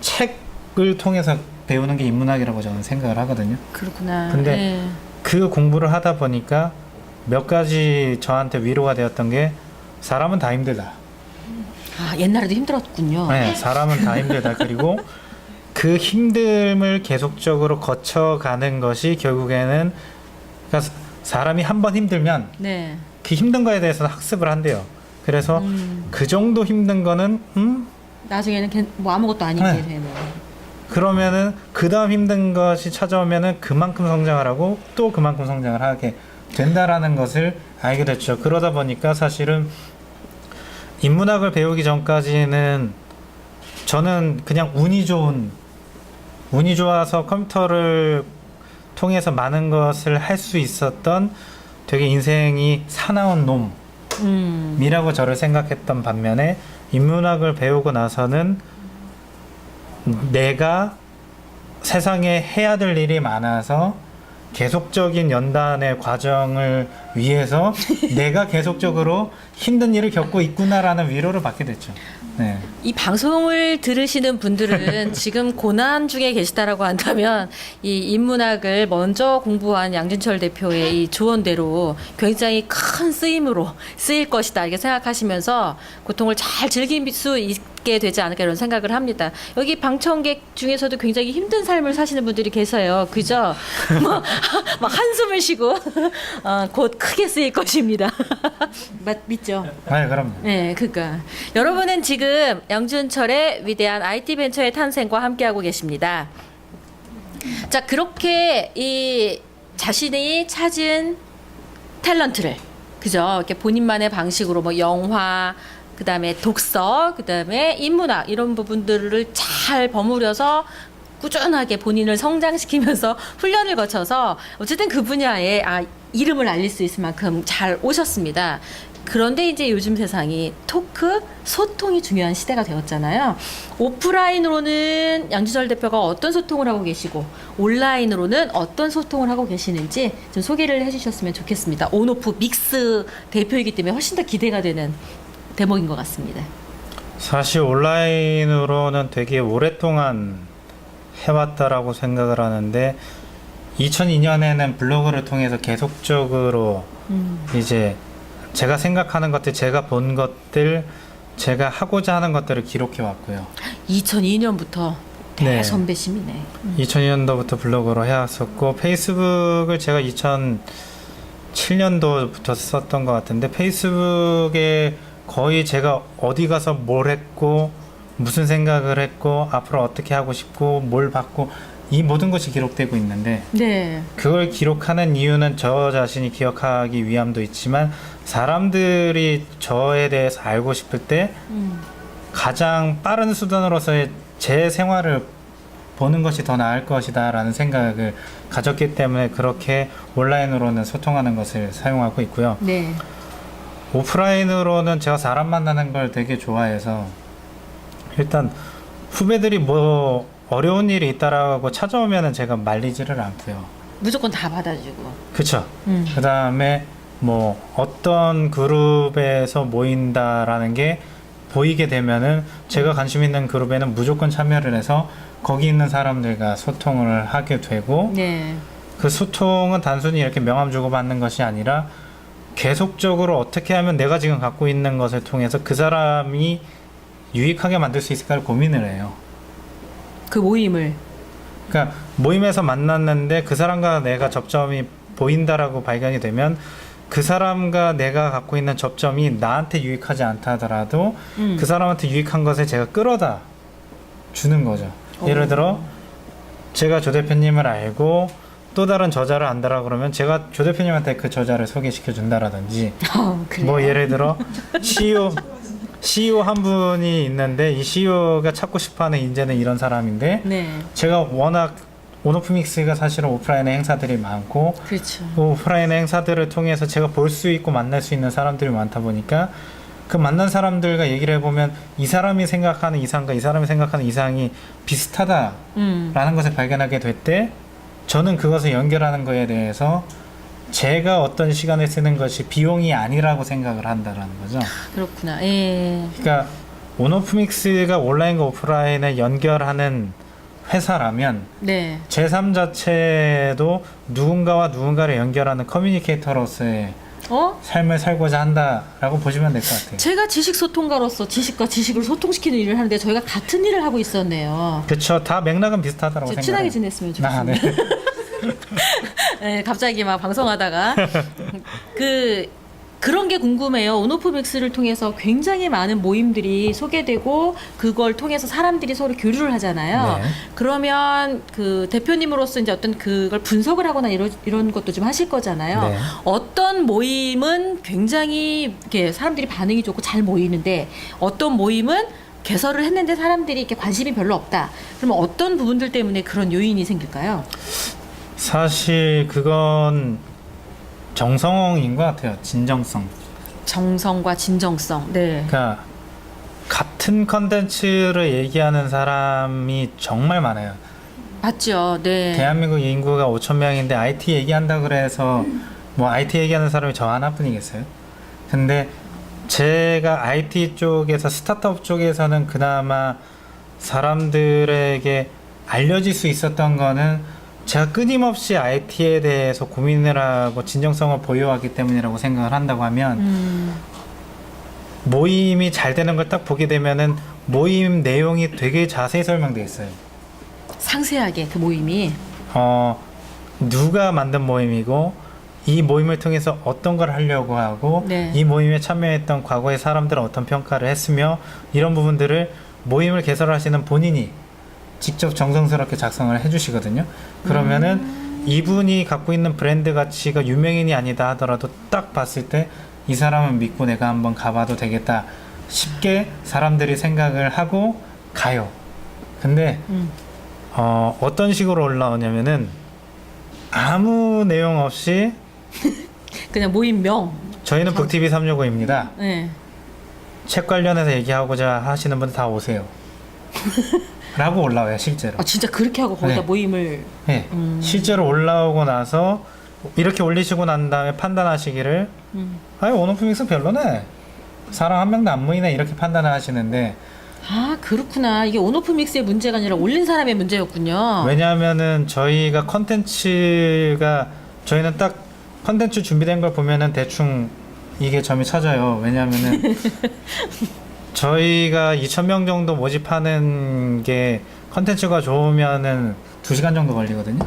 책을 통해서 배우는 게 인문학이라고 저는 생각을 하거든요. 그렇구나. 근데 네. 그 공부를 하다 보니까 몇 가지 저한테 위로가 되었던 게 사람은 다 힘들다. 아, 옛날에도 힘들었군요. 네, 사람은 다 힘들다. 그리고 그 힘듦을 계속적으로 거쳐가는 것이 결국에는 그러니까 사람이 한 번 힘들면 네. 그 힘든 거에 대해서 학습을 한대요. 그래서 그 정도 힘든 거는 나중에는 뭐 아무것도 아니게 네. 되는. 그러면은 그 다음 힘든 것이 찾아오면은 그만큼 성장을 하고 또 그만큼 성장을 하게 된다라는 것을 알게 됐죠. 그러다 보니까 사실은 인문학을 배우기 전까지는 저는 그냥 운이 좋아서 컴퓨터를 통해서 많은 것을 할 수 있었던 되게 인생이 사나운 놈이라고 저를 생각했던 반면에 인문학을 배우고 나서는 내가 세상에 해야 될 일이 많아서 계속적인 연단의 과정을 위해서 내가 계속적으로 힘든 일을 겪고 있구나라는 위로를 받게 됐죠. 네. 이 방송을 들으시는 분들은 지금 고난 중에 계시다라고 한다면 이 인문학을 먼저 공부한 양준철 대표의 이 조언대로 굉장히 큰 쓰임으로 쓰일 것이다 이렇게 생각하시면서 고통을 잘 즐길 수 있게 되지 않을까 이런 생각을 합니다. 여기 방청객 중에서도 굉장히 힘든 삶을 사시는 분들이 계세요. 그죠? 막 한숨을 쉬고 곧 크게 쓰일 것입니다. 믿죠? 아, 그럼. 네, 그러니까 여러분은 지금 양준철의 위대한 IT 벤처의 탄생과 함께하고 계십니다. 자, 그렇게 이 자신이 찾은 탤런트를 그죠? 이렇게 본인만의 방식으로 뭐 영화, 그다음에 독서, 그다음에 인문학 이런 부분들을 잘 버무려서 꾸준하게 본인을 성장시키면서 훈련을 거쳐서 어쨌든 그 분야에 이름을 알릴 수 있을 만큼 잘 오셨습니다. 그런데 이제 요즘 세상이 토크, 소통이 중요한 시대가 되었잖아요. 오프라인으로는 양준철 대표가 어떤 소통을 하고 계시고 온라인으로는 어떤 소통을 하고 계시는지 좀 소개를 해주셨으면 좋겠습니다. 온오프 믹스 대표이기 때문에 훨씬 더 기대가 되는 대목인 것 같습니다. 사실 온라인으로는 되게 오랫동안 해왔다라고 생각을 하는데 2002년에는 블로그를 통해서 계속적으로 이제 제가 생각하는 것들, 제가 본 것들, 제가 하고자 하는 것들을 기록해 왔고요. 2002년부터 네. 대선배심이네. 2002년도부터 블로그로 해왔었고 페이스북을 제가 2007년도부터 썼던 것 같은데 페이스북에 거의 제가 어디 가서 뭘 했고 무슨 생각을 했고 앞으로 어떻게 하고 싶고 뭘 받고 이 모든 것이 기록되고 있는데 네. 그걸 기록하는 이유는 저 자신이 기억하기 위함도 있지만 사람들이 저에 대해서 알고 싶을 때 가장 빠른 수단으로서의 제 생활을 보는 것이 더 나을 것이다 라는 생각을 가졌기 때문에 그렇게 온라인으로는 소통하는 것을 사용하고 있고요. 네. 오프라인으로는 제가 사람 만나는 걸 되게 좋아해서 일단 후배들이 뭐 어려운 일이 있다라고 찾아오면은 제가 말리지를 않고요. 무조건 다 받아주고. 그쵸. 그 다음에 뭐 어떤 그룹에서 모인다라는 게 보이게 되면은 제가 관심 있는 그룹에는 무조건 참여를 해서 거기 있는 사람들과 소통을 하게 되고 네. 그 소통은 단순히 이렇게 명함 주고받는 것이 아니라 계속적으로 어떻게 하면 내가 지금 갖고 있는 것을 통해서 그 사람이 유익하게 만들 수 있을까를 고민을 해요. 그 모임을. 그러니까 모임에서 만났는데 그 사람과 내가 접점이 보인다라고 발견이 되면 그 사람과 내가 갖고 있는 접점이 나한테 유익하지 않다 하더라도 그 사람한테 유익한 것을 제가 끌어다 주는 거죠. 예를 들어 제가 조 대표님을 알고 또 다른 저자를 안다라 그러면 제가 조 대표님한테 그 저자를 소개시켜 준다라든지 그래요? 뭐 예를 들어 CEO 한 분이 있는데 이 CEO가 찾고 싶어하는 인재는 이런 사람인데 네. 제가 워낙 온오프믹스가 사실은 오프라인의 행사들이 많고 그렇죠. 오프라인의 행사들을 통해서 제가 볼 수 있고 만날 수 있는 사람들이 많다 보니까 그 만난 사람들과 얘기를 해보면 이 사람이 생각하는 이상과 이 사람이 생각하는 이상이 비슷하다라는 것을 발견하게 될 때 저는 그것을 연결하는 거에 대해서 제가 어떤 시간을 쓰는 것이 비용이 아니라고 생각을 한다라는 거죠. 그렇구나. 예. 그러니까 온오프믹스가 온라인과 오프라인을 연결하는 회사라면 네. 제3자체도 누군가와 누군가를 연결하는 커뮤니케이터로서의 삶을 살고자 한다라고 보시면 될 것 같아요. 제가 지식 소통가로서 지식과 지식을 소통시키는 일을 하는데 저희가 같은 일을 하고 있었네요. 그렇죠. 다 맥락은 비슷하다고 생각해요. 친하게 지냈으면 좋겠습니다. 네. 네, 갑자기 막 방송하다가 그런 게 궁금해요. 온오프믹스를 통해서 굉장히 많은 모임들이 소개되고 그걸 통해서 사람들이 서로 교류를 하잖아요. 네. 그러면 그 대표님으로서 이제 어떤 그걸 분석을 하거나 이런 것도 좀 하실 거잖아요. 네. 어떤 모임은 굉장히 이렇게 사람들이 반응이 좋고 잘 모이는데 어떤 모임은 개설을 했는데 사람들이 이렇게 관심이 별로 없다. 그러면 어떤 부분들 때문에 그런 요인이 생길까요? 사실 그건 정성인 것 같아요. 진정성. 정성과 진정성. 네. 그러니까 같은 컨텐츠를 얘기하는 사람이 정말 많아요. 맞죠. 네. 대한민국 인구가 5천 명인데 IT 얘기한다 그래서 뭐 IT 얘기하는 사람이 저 하나뿐이겠어요? 근데 제가 IT 쪽에서 스타트업 쪽에서는 그나마 사람들에게 알려질 수 있었던 거는 제가 끊임없이 IT에 대해서 고민을 하고 진정성을 보유하기 때문이라고 생각을 한다고 하면 모임이 잘 되는 걸 딱 보게 되면은 모임 내용이 되게 자세히 설명되어 있어요. 상세하게 그 모임이. 누가 만든 모임이고 이 모임을 통해서 어떤 걸 하려고 하고 네. 이 모임에 참여했던 과거의 사람들은 어떤 평가를 했으며 이런 부분들을 모임을 개설하시는 본인이 직접 정성스럽게 작성을 해주시거든요. 그러면은 이분이 갖고 있는 브랜드 가치가 유명인이 아니다 하더라도 딱 봤을 때 이 사람은 믿고 내가 한번 가봐도 되겠다 쉽게 사람들이 생각을 하고 가요. 근데 어떤 식으로 올라오냐면은 아무 내용 없이 그냥 모임명. 저희는 북TV 365입니다. 네. 책 관련해서 얘기하고자 하시는 분들 다 오세요. 라고 올라와요, 실제로. 아 진짜 그렇게 하고 거기다 네. 모임을. 네. 실제로 올라오고 나서 이렇게 올리시고 난 다음에 판단하시기를 아유 온오프믹스 별로네. 사람 한 명도 안 모이네 이렇게 판단을 하시는데 아 그렇구나. 이게 온오프 믹스의 문제가 아니라 올린 사람의 문제였군요. 왜냐하면은 저희가 컨텐츠가 저희는 딱 컨텐츠 준비된 걸 보면은 대충 이게 점이 찾아요. 왜냐하면은 저희가 2,000명 정도 모집하는 게 컨텐츠가 좋으면은 2시간 정도 걸리거든요.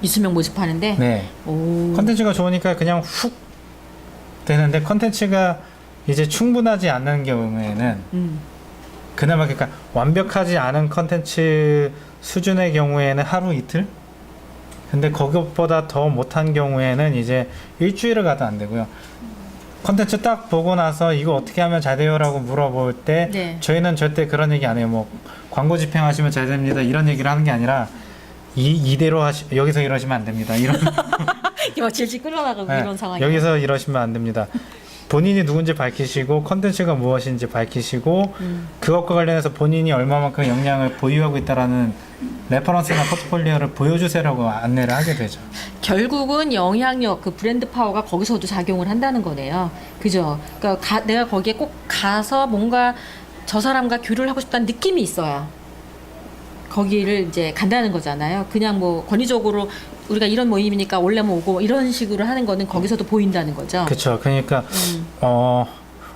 20명 모집하는데. 네. 오. 컨텐츠가 좋으니까 그냥 훅 되는데 컨텐츠가 이제 충분하지 않는 경우에는 그나마 그러니까 완벽하지 않은 컨텐츠 수준의 경우에는 하루 이틀? 근데 그것보다 더 못한 경우에는 이제 일주일을 가도 안 되고요. 컨텐츠 딱 보고 나서 이거 어떻게 하면 잘 돼요? 라고 물어볼 때 네. 저희는 절대 그런 얘기 안 해요. 뭐 광고 집행하시면 잘 됩니다. 이런 얘기를 하는 게 아니라 이대로 여기서 이러시면 안 됩니다. 이런 이게 막 질질 끌어나가고 네, 이런 상황이. 여기서 이러시면 안 됩니다. 본인이 누군지 밝히시고 컨텐츠가 무엇인지 밝히시고 그것과 관련해서 본인이 얼마만큼 역량을 보유하고 있다라는 레퍼런스나 포트폴리오를 보여주세요라고 안내를 하게 되죠. 결국은 영향력, 그 브랜드 파워가 거기서도 작용을 한다는 거네요. 그죠? 그러니까 내가 거기에 꼭 가서 뭔가 저 사람과 교류를 하고 싶다는 느낌이 있어야 거기를 이제 간다는 거잖아요. 그냥 뭐 권위적으로 우리가 이런 모임이니까 올려면 오고 이런 식으로 하는 거는 거기서도 보인다는 거죠. 그렇죠. 그러니까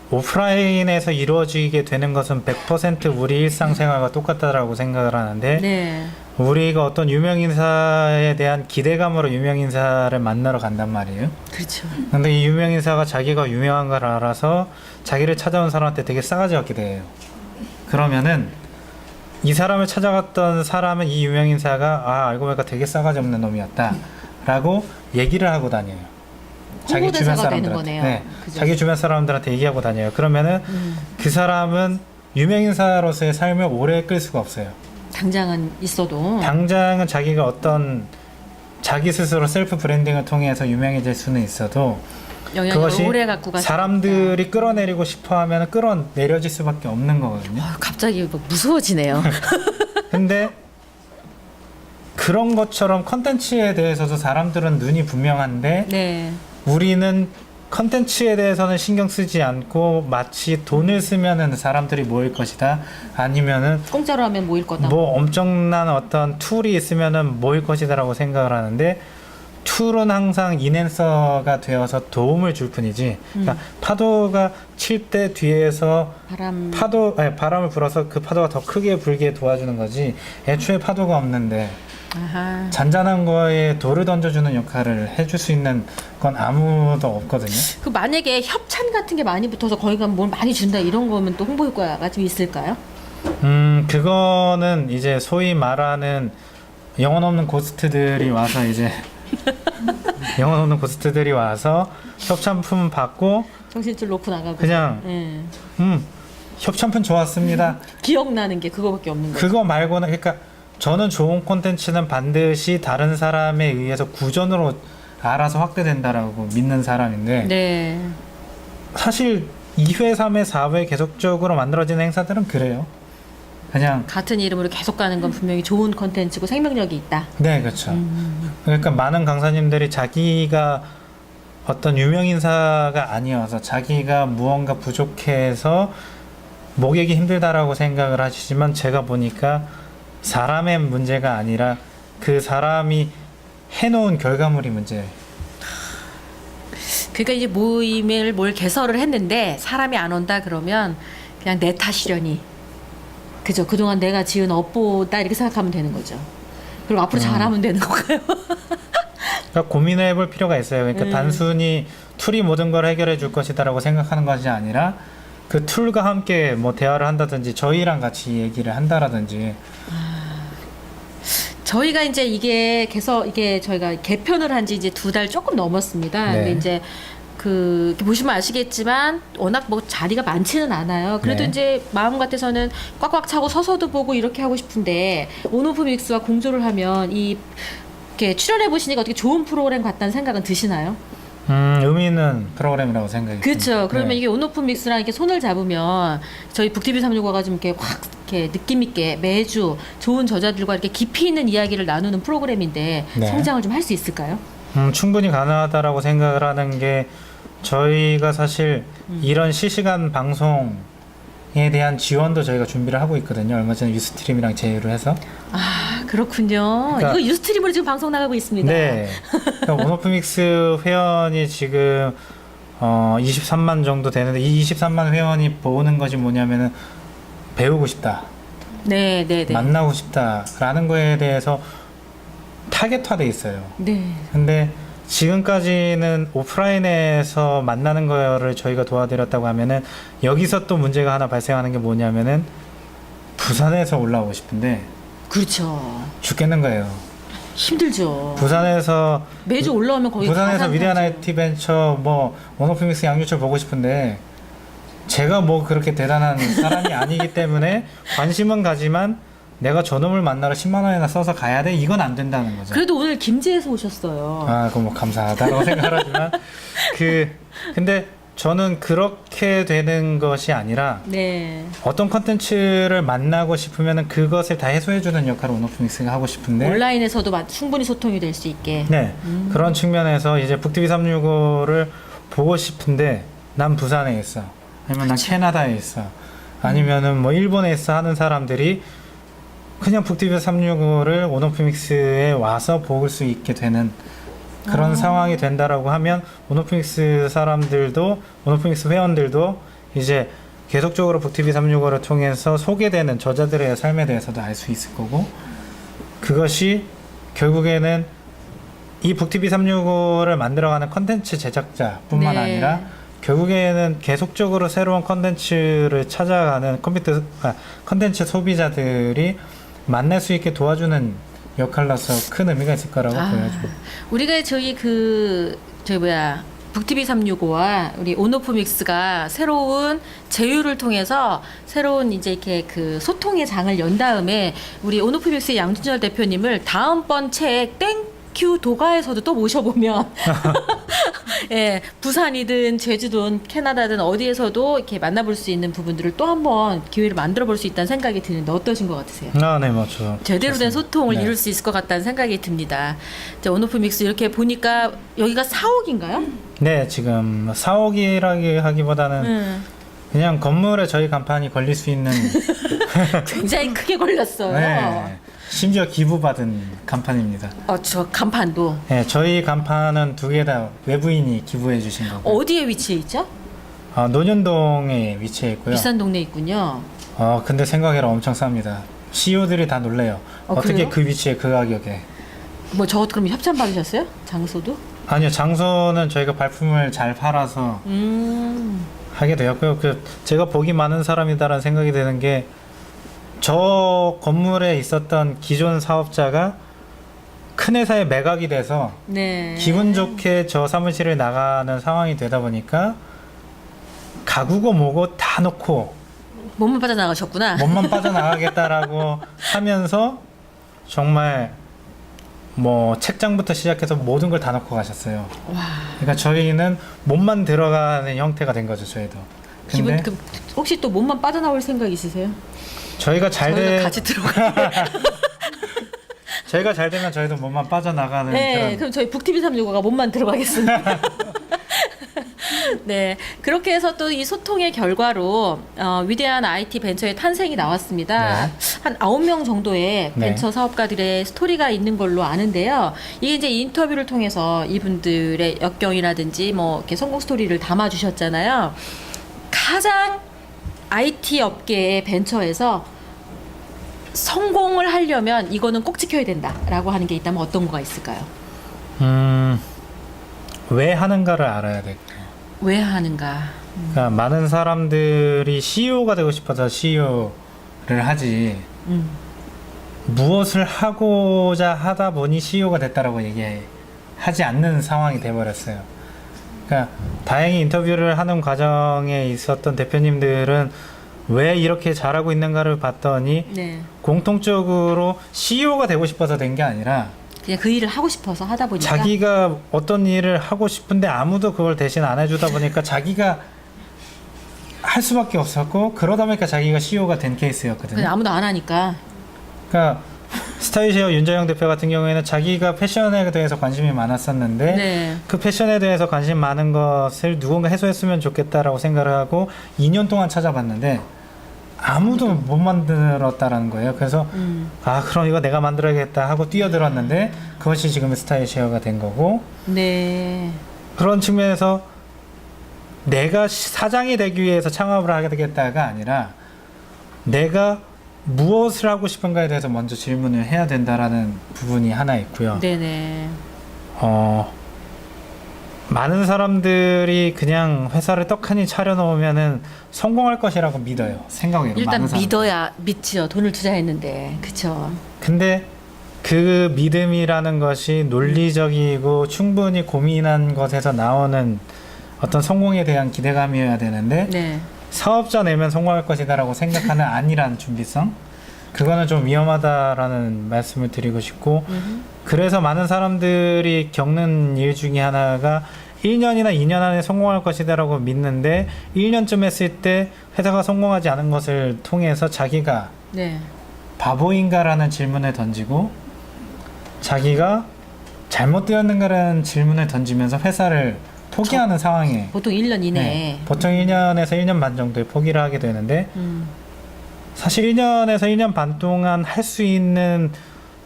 오프라인에서 이루어지게 되는 것은 100% 우리 일상생활과 똑같다라고 생각을 하는데 네. 우리가 어떤 유명인사에 대한 기대감으로 유명인사를 만나러 간단 말이에요. 그렇죠. 근데 이 유명인사가 자기가 유명한 걸 알아서 자기를 찾아온 사람한테 되게 싸가지 없게 대해요. 그러면은 이 사람을 찾아갔던 사람은 이 유명인사가 알고 보니까 되게 싸가지 없는 놈이었다 라고 얘기를 하고 다녀요. 자기 주변 홍보대사가 되는 사람들한테. 거네요. 네, 그죠? 자기 주변 사람들한테 얘기하고 다녀요. 그러면은 그 사람은 유명인사로서의 삶을 오래 끌 수가 없어요. 당장은 있어도. 당장은 자기가 어떤 자기 스스로 셀프 브랜딩을 통해서 유명해질 수는 있어도 영향력을 그것이 오래 갖고 가서 사람들이 끌어내리고 싶어 하면 끌어내려질 수밖에 없는 거거든요. 갑자기 뭐 무서워지네요. 근데 그런 것처럼 컨텐츠에 대해서도 사람들은 눈이 분명한데 네. 우리는 컨텐츠에 대해서는 신경 쓰지 않고 마치 돈을 쓰면은 사람들이 모일 것이다 아니면은 공짜로 하면 모일 거다. 뭐 엄청난 어떤 툴이 있으면은 모일 것이다라고 생각을 하는데 툴은 항상 인앤서가 되어서 도움을 줄 뿐이지. 그러니까 파도가 칠 때 뒤에서 바람을 불어서 그 파도가 더 크게 불게 도와주는 거지. 애초에 파도가 없는데 아하. 잔잔한 거에 돌을 던져주는 역할을 해줄 수 있는 건 아무도 없거든요. 그 만약에 협찬 같은 게 많이 붙어서 거기 가면 뭘 많이 준다 이런 거면 또 홍보 효과가 좀 있을까요? 그거는 이제 소위 말하는 영혼 없는 고스트들이 와서 이제 영혼 없는 고스트들이 와서 협찬품 받고 정신줄 놓고 나가고 그냥 예. 협찬품 좋았습니다. 기억나는 게 그거밖에 없는 거죠. 그거 말고는 그러니까 저는 좋은 콘텐츠는 반드시 다른 사람에 의해서 구전으로 알아서 확대된다라고 믿는 사람인데 네. 사실 2회, 3회, 4회 계속적으로 만들어지는 행사들은 그래요. 그냥 같은 이름으로 계속 가는 건 분명히 좋은 콘텐츠고 생명력이 있다. 네, 그렇죠. 그러니까 많은 강사님들이 자기가 어떤 유명인사가 아니어서 자기가 무언가 부족해서 모으기 힘들다라고 생각을 하시지만 제가 보니까 사람의 문제가 아니라 그 사람이 해놓은 결과물이 문제예요. 그러니까 이제 모임을 뭘 개설을 했는데 사람이 안 온다 그러면 그냥 내 탓이려니. 그죠? 그동안 내가 지은 업보다 이렇게 생각하면 되는 거죠. 그리고 앞으로 잘하면 되는 건가요? 그러니까 고민을 해볼 필요가 있어요. 그러니까 단순히 툴이 모든 걸 해결해 줄 것이다라고 생각하는 것이 아니라 그 툴과 함께 뭐 대화를 한다든지 저희랑 같이 얘기를 한다라든지. 저희가 이제 이게 저희가 개편을 한 지 이제 2달 조금 넘었습니다. 네. 근데 이제 이렇게 보시면 아시겠지만 워낙 뭐 자리가 많지는 않아요. 그래도 네. 이제 마음 같아서는 꽉꽉 차고 서서도 보고 이렇게 하고 싶은데 온오프 믹스와 공조를 하면 이렇게 출연해 보시니까 어떻게 좋은 프로그램 같다는 생각은 드시나요? 의미 있는 프로그램이라고 생각이 그렇죠. 듭니다. 그러면 네. 이게 온오프 믹스랑 이렇게 손을 잡으면 저희 북TV 365가 좀 이렇게 확 이렇게 느낌 있게 매주 좋은 저자들과 이렇게 깊이 있는 이야기를 나누는 프로그램인데 네. 성장을 좀 할 수 있을까요? 충분히 가능하다라고 생각을 하는 게 저희가 사실 이런 실시간 방송에 대한 지원도 저희가 준비를 하고 있거든요. 얼마 전에 유스트림이랑 제휴를 해서. 아, 그렇군요. 그러니까- 이거 유스트림으로 지금 방송 나가고 있습니다. 네. 그러니까 온오프믹스 회원이 지금 23만 정도 되는데 이 23만 회원이 보는 것이 뭐냐면은 배우고 싶다, 네, 네, 네. 만나고 싶다라는 거에 대해서 타겟화돼 있어요. 네. 근데 지금까지는 오프라인에서 만나는 거를 저희가 도와드렸다고 하면은 여기서 또 문제가 하나 발생하는 게 뭐냐면은 부산에서 올라오고 싶은데 그렇죠. 죽겠는 거예요. 힘들죠. 부산에서 매주 올라오면 거기 부산에서 가산 위대한 타죠. IT 벤처 뭐 온오프믹스 양유철 보고 싶은데 제가 뭐 그렇게 대단한 사람이 아니기 때문에 관심은 가지만 내가 저놈을 만나러 10만 원이나 써서 가야 돼? 이건 안 된다는 거죠. 그래도 오늘 김제에서 오셨어요. 아, 그거 뭐 감사하다고 생각하지만 근데 저는 그렇게 되는 것이 아니라 네. 어떤 컨텐츠를 만나고 싶으면은 그것을 다 해소해주는 역할을 온오프믹스가 하고 싶은데 온라인에서도 충분히 소통이 될 수 있게. 네 그런 측면에서 이제 북TV 365를 보고 싶은데 난 부산에 있어 아니면 난 캐나다에 있어 아니면은 뭐 일본에 있어 하는 사람들이 그냥 북TV 365를 온오프믹스에 와서 볼 수 있게 되는 그런 상황이 된다라고 하면 온오프믹스 사람들도 온오프믹스 회원들도 이제 계속적으로 북TV 365를 통해서 소개되는 저자들의 삶에 대해서도 알 수 있을 거고 그것이 결국에는 이 북TV 365를 만들어가는 컨텐츠 제작자뿐만 네. 아니라 결국에는 계속적으로 새로운 컨텐츠를 찾아가는 컨텐츠 소비자들이 만날 수 있게 도와주는 역할로서 큰 의미가 있을 거라고 보여요. 우리가 저희 북TV 365와 우리 온오프믹스가 새로운 제휴를 통해서 새로운 이제 이렇게 그 소통의 장을 연 다음에 우리 온오프믹스의 양준열 대표님을 다음번 책 땡큐 도가에서도 또 모셔보면 예, 부산이든 제주도든 캐나다든 어디에서도 이렇게 만나볼 수 있는 부분들을 또 한번 기회를 만들어 볼 수 있다는 생각이 드는데 어떠신 것 같으세요? 아, 네, 맞죠. 제대로 된 소통을 네. 이룰 수 있을 것 같다는 생각이 듭니다. 자, 온오프믹스 이렇게 보니까 여기가 4억인가요? 네, 지금 4억이라기 하기보다는 그냥 건물에 저희 간판이 걸릴 수 있는 굉장히 크게 걸렸어요. 네, 심지어 기부받은 간판입니다. 저 간판도 네, 저희 간판은 두 개 다 외부인이 기부해 주신 거고 어디에 위치해 있죠? 논현동에 위치해 있고요. 비싼 동네 있군요. 근데 생각해라 엄청 쌉니다. CEO들이 다 놀래요. 어떻게 그래요? 그 위치에 그 가격에. 뭐 저 그럼 협찬 받으셨어요? 장소도? 아니요, 장소는 저희가 발품을 잘 팔아서 하게 되었고요. 제가 복이 많은 사람이다라는 생각이 드는 게 저 건물에 있었던 기존 사업자가 큰 회사에 매각이 돼서 네. 기분 좋게 저 사무실을 나가는 상황이 되다 보니까 가구고 뭐고 다 놓고 몸만 빠져나가셨구나. 몸만 빠져나가겠다라고 하면서 정말 뭐 책장부터 시작해서 모든 걸 다 놓고 가셨어요. 와. 그러니까 저희는 몸만 들어가는 형태가 된 거죠, 저희도. 근데 혹시 또 몸만 빠져나올 생각 있으세요? 저희가 저희가 같이 들어가. 저희가 잘 되면 저희도 몸만 빠져나가는 네, 그런 그럼 저희 북TV 365가 몸만 들어가겠습니다. 네, 그렇게 해서 또 이 소통의 결과로 위대한 IT 벤처의 탄생이 나왔습니다. 네. 한 9명 정도의 네. 벤처 사업가들의 스토리가 있는 걸로 아는데요. 이게 이제 인터뷰를 통해서 이분들의 역경이라든지 뭐 이렇게 성공 스토리를 담아주셨잖아요. 가장 IT 업계의 벤처에서 성공을 하려면 이거는 꼭 지켜야 된다라고 하는 게 있다면 어떤 거가 있을까요? 왜 하는가를 알아야 돼요. 왜 하는가? 그러니까 많은 사람들이 CEO가 되고 싶어서 CEO를 하지 무엇을 하고자 하다 보니 CEO가 됐다라고 얘기하지 않는 상황이 돼버렸어요. 그러니까 다행히 인터뷰를 하는 과정에 있었던 대표님들은 왜 이렇게 잘하고 있는가를 봤더니 네. 공통적으로 CEO가 되고 싶어서 된 게 아니라 그냥 그 일을 하고 싶어서 하다 보니까. 자기가 어떤 일을 하고 싶은데 아무도 그걸 대신 안 해주다 보니까 자기가 할 수밖에 없었고, 그러다 보니까 자기가 CEO가 된 케이스였거든요. 그냥 아무도 안 하니까. 그러니까 스타일쉐어 윤자영 대표 같은 경우에는 자기가 패션에 대해서 관심이 많았었는데 네. 그 패션에 대해서 관심 많은 것을 누군가 해소했으면 좋겠다라고 생각을 하고 2년 동안 찾아봤는데 아무도 못 만들었다라는 거예요. 그래서 그럼 이거 내가 만들어야겠다 하고 뛰어들었는데 그것이 지금의 스타일쉐어가 된 거고, 네. 그런 측면에서 내가 사장이 되기 위해서 창업을 하게 되겠다가 아니라 내가 무엇을 하고 싶은가에 대해서 먼저 질문을 해야 된다라는 부분이 하나 있고요. 네네. 많은 사람들이 그냥 회사를 떡하니 차려놓으면은 성공할 것이라고 믿어요. 생각해요. 일단 많은 사람들이. 믿어야 믿지요. 돈을 투자했는데. 그쵸. 근데 그 믿음이라는 것이 논리적이고 충분히 고민한 것에서 나오는 어떤 성공에 대한 기대감이어야 되는데 네. 사업자 내면 성공할 것이다라고 생각하는 아니란 준비성, 그거는 좀 위험하다라는 말씀을 드리고 싶고, 그래서 많은 사람들이 겪는 일 중에 하나가 1년이나 2년 안에 성공할 것이다라고 믿는데 1년쯤 했을 때 회사가 성공하지 않은 것을 통해서 자기가 네. 바보인가라는 질문을 던지고 자기가 잘못되었는가라는 질문을 던지면서 회사를 포기하는 상황에, 보통 1년 이내에. 네, 보통 1년에서 1년 반 정도에 포기를 하게 되는데 사실 1년에서 1년 반 동안 할 수 있는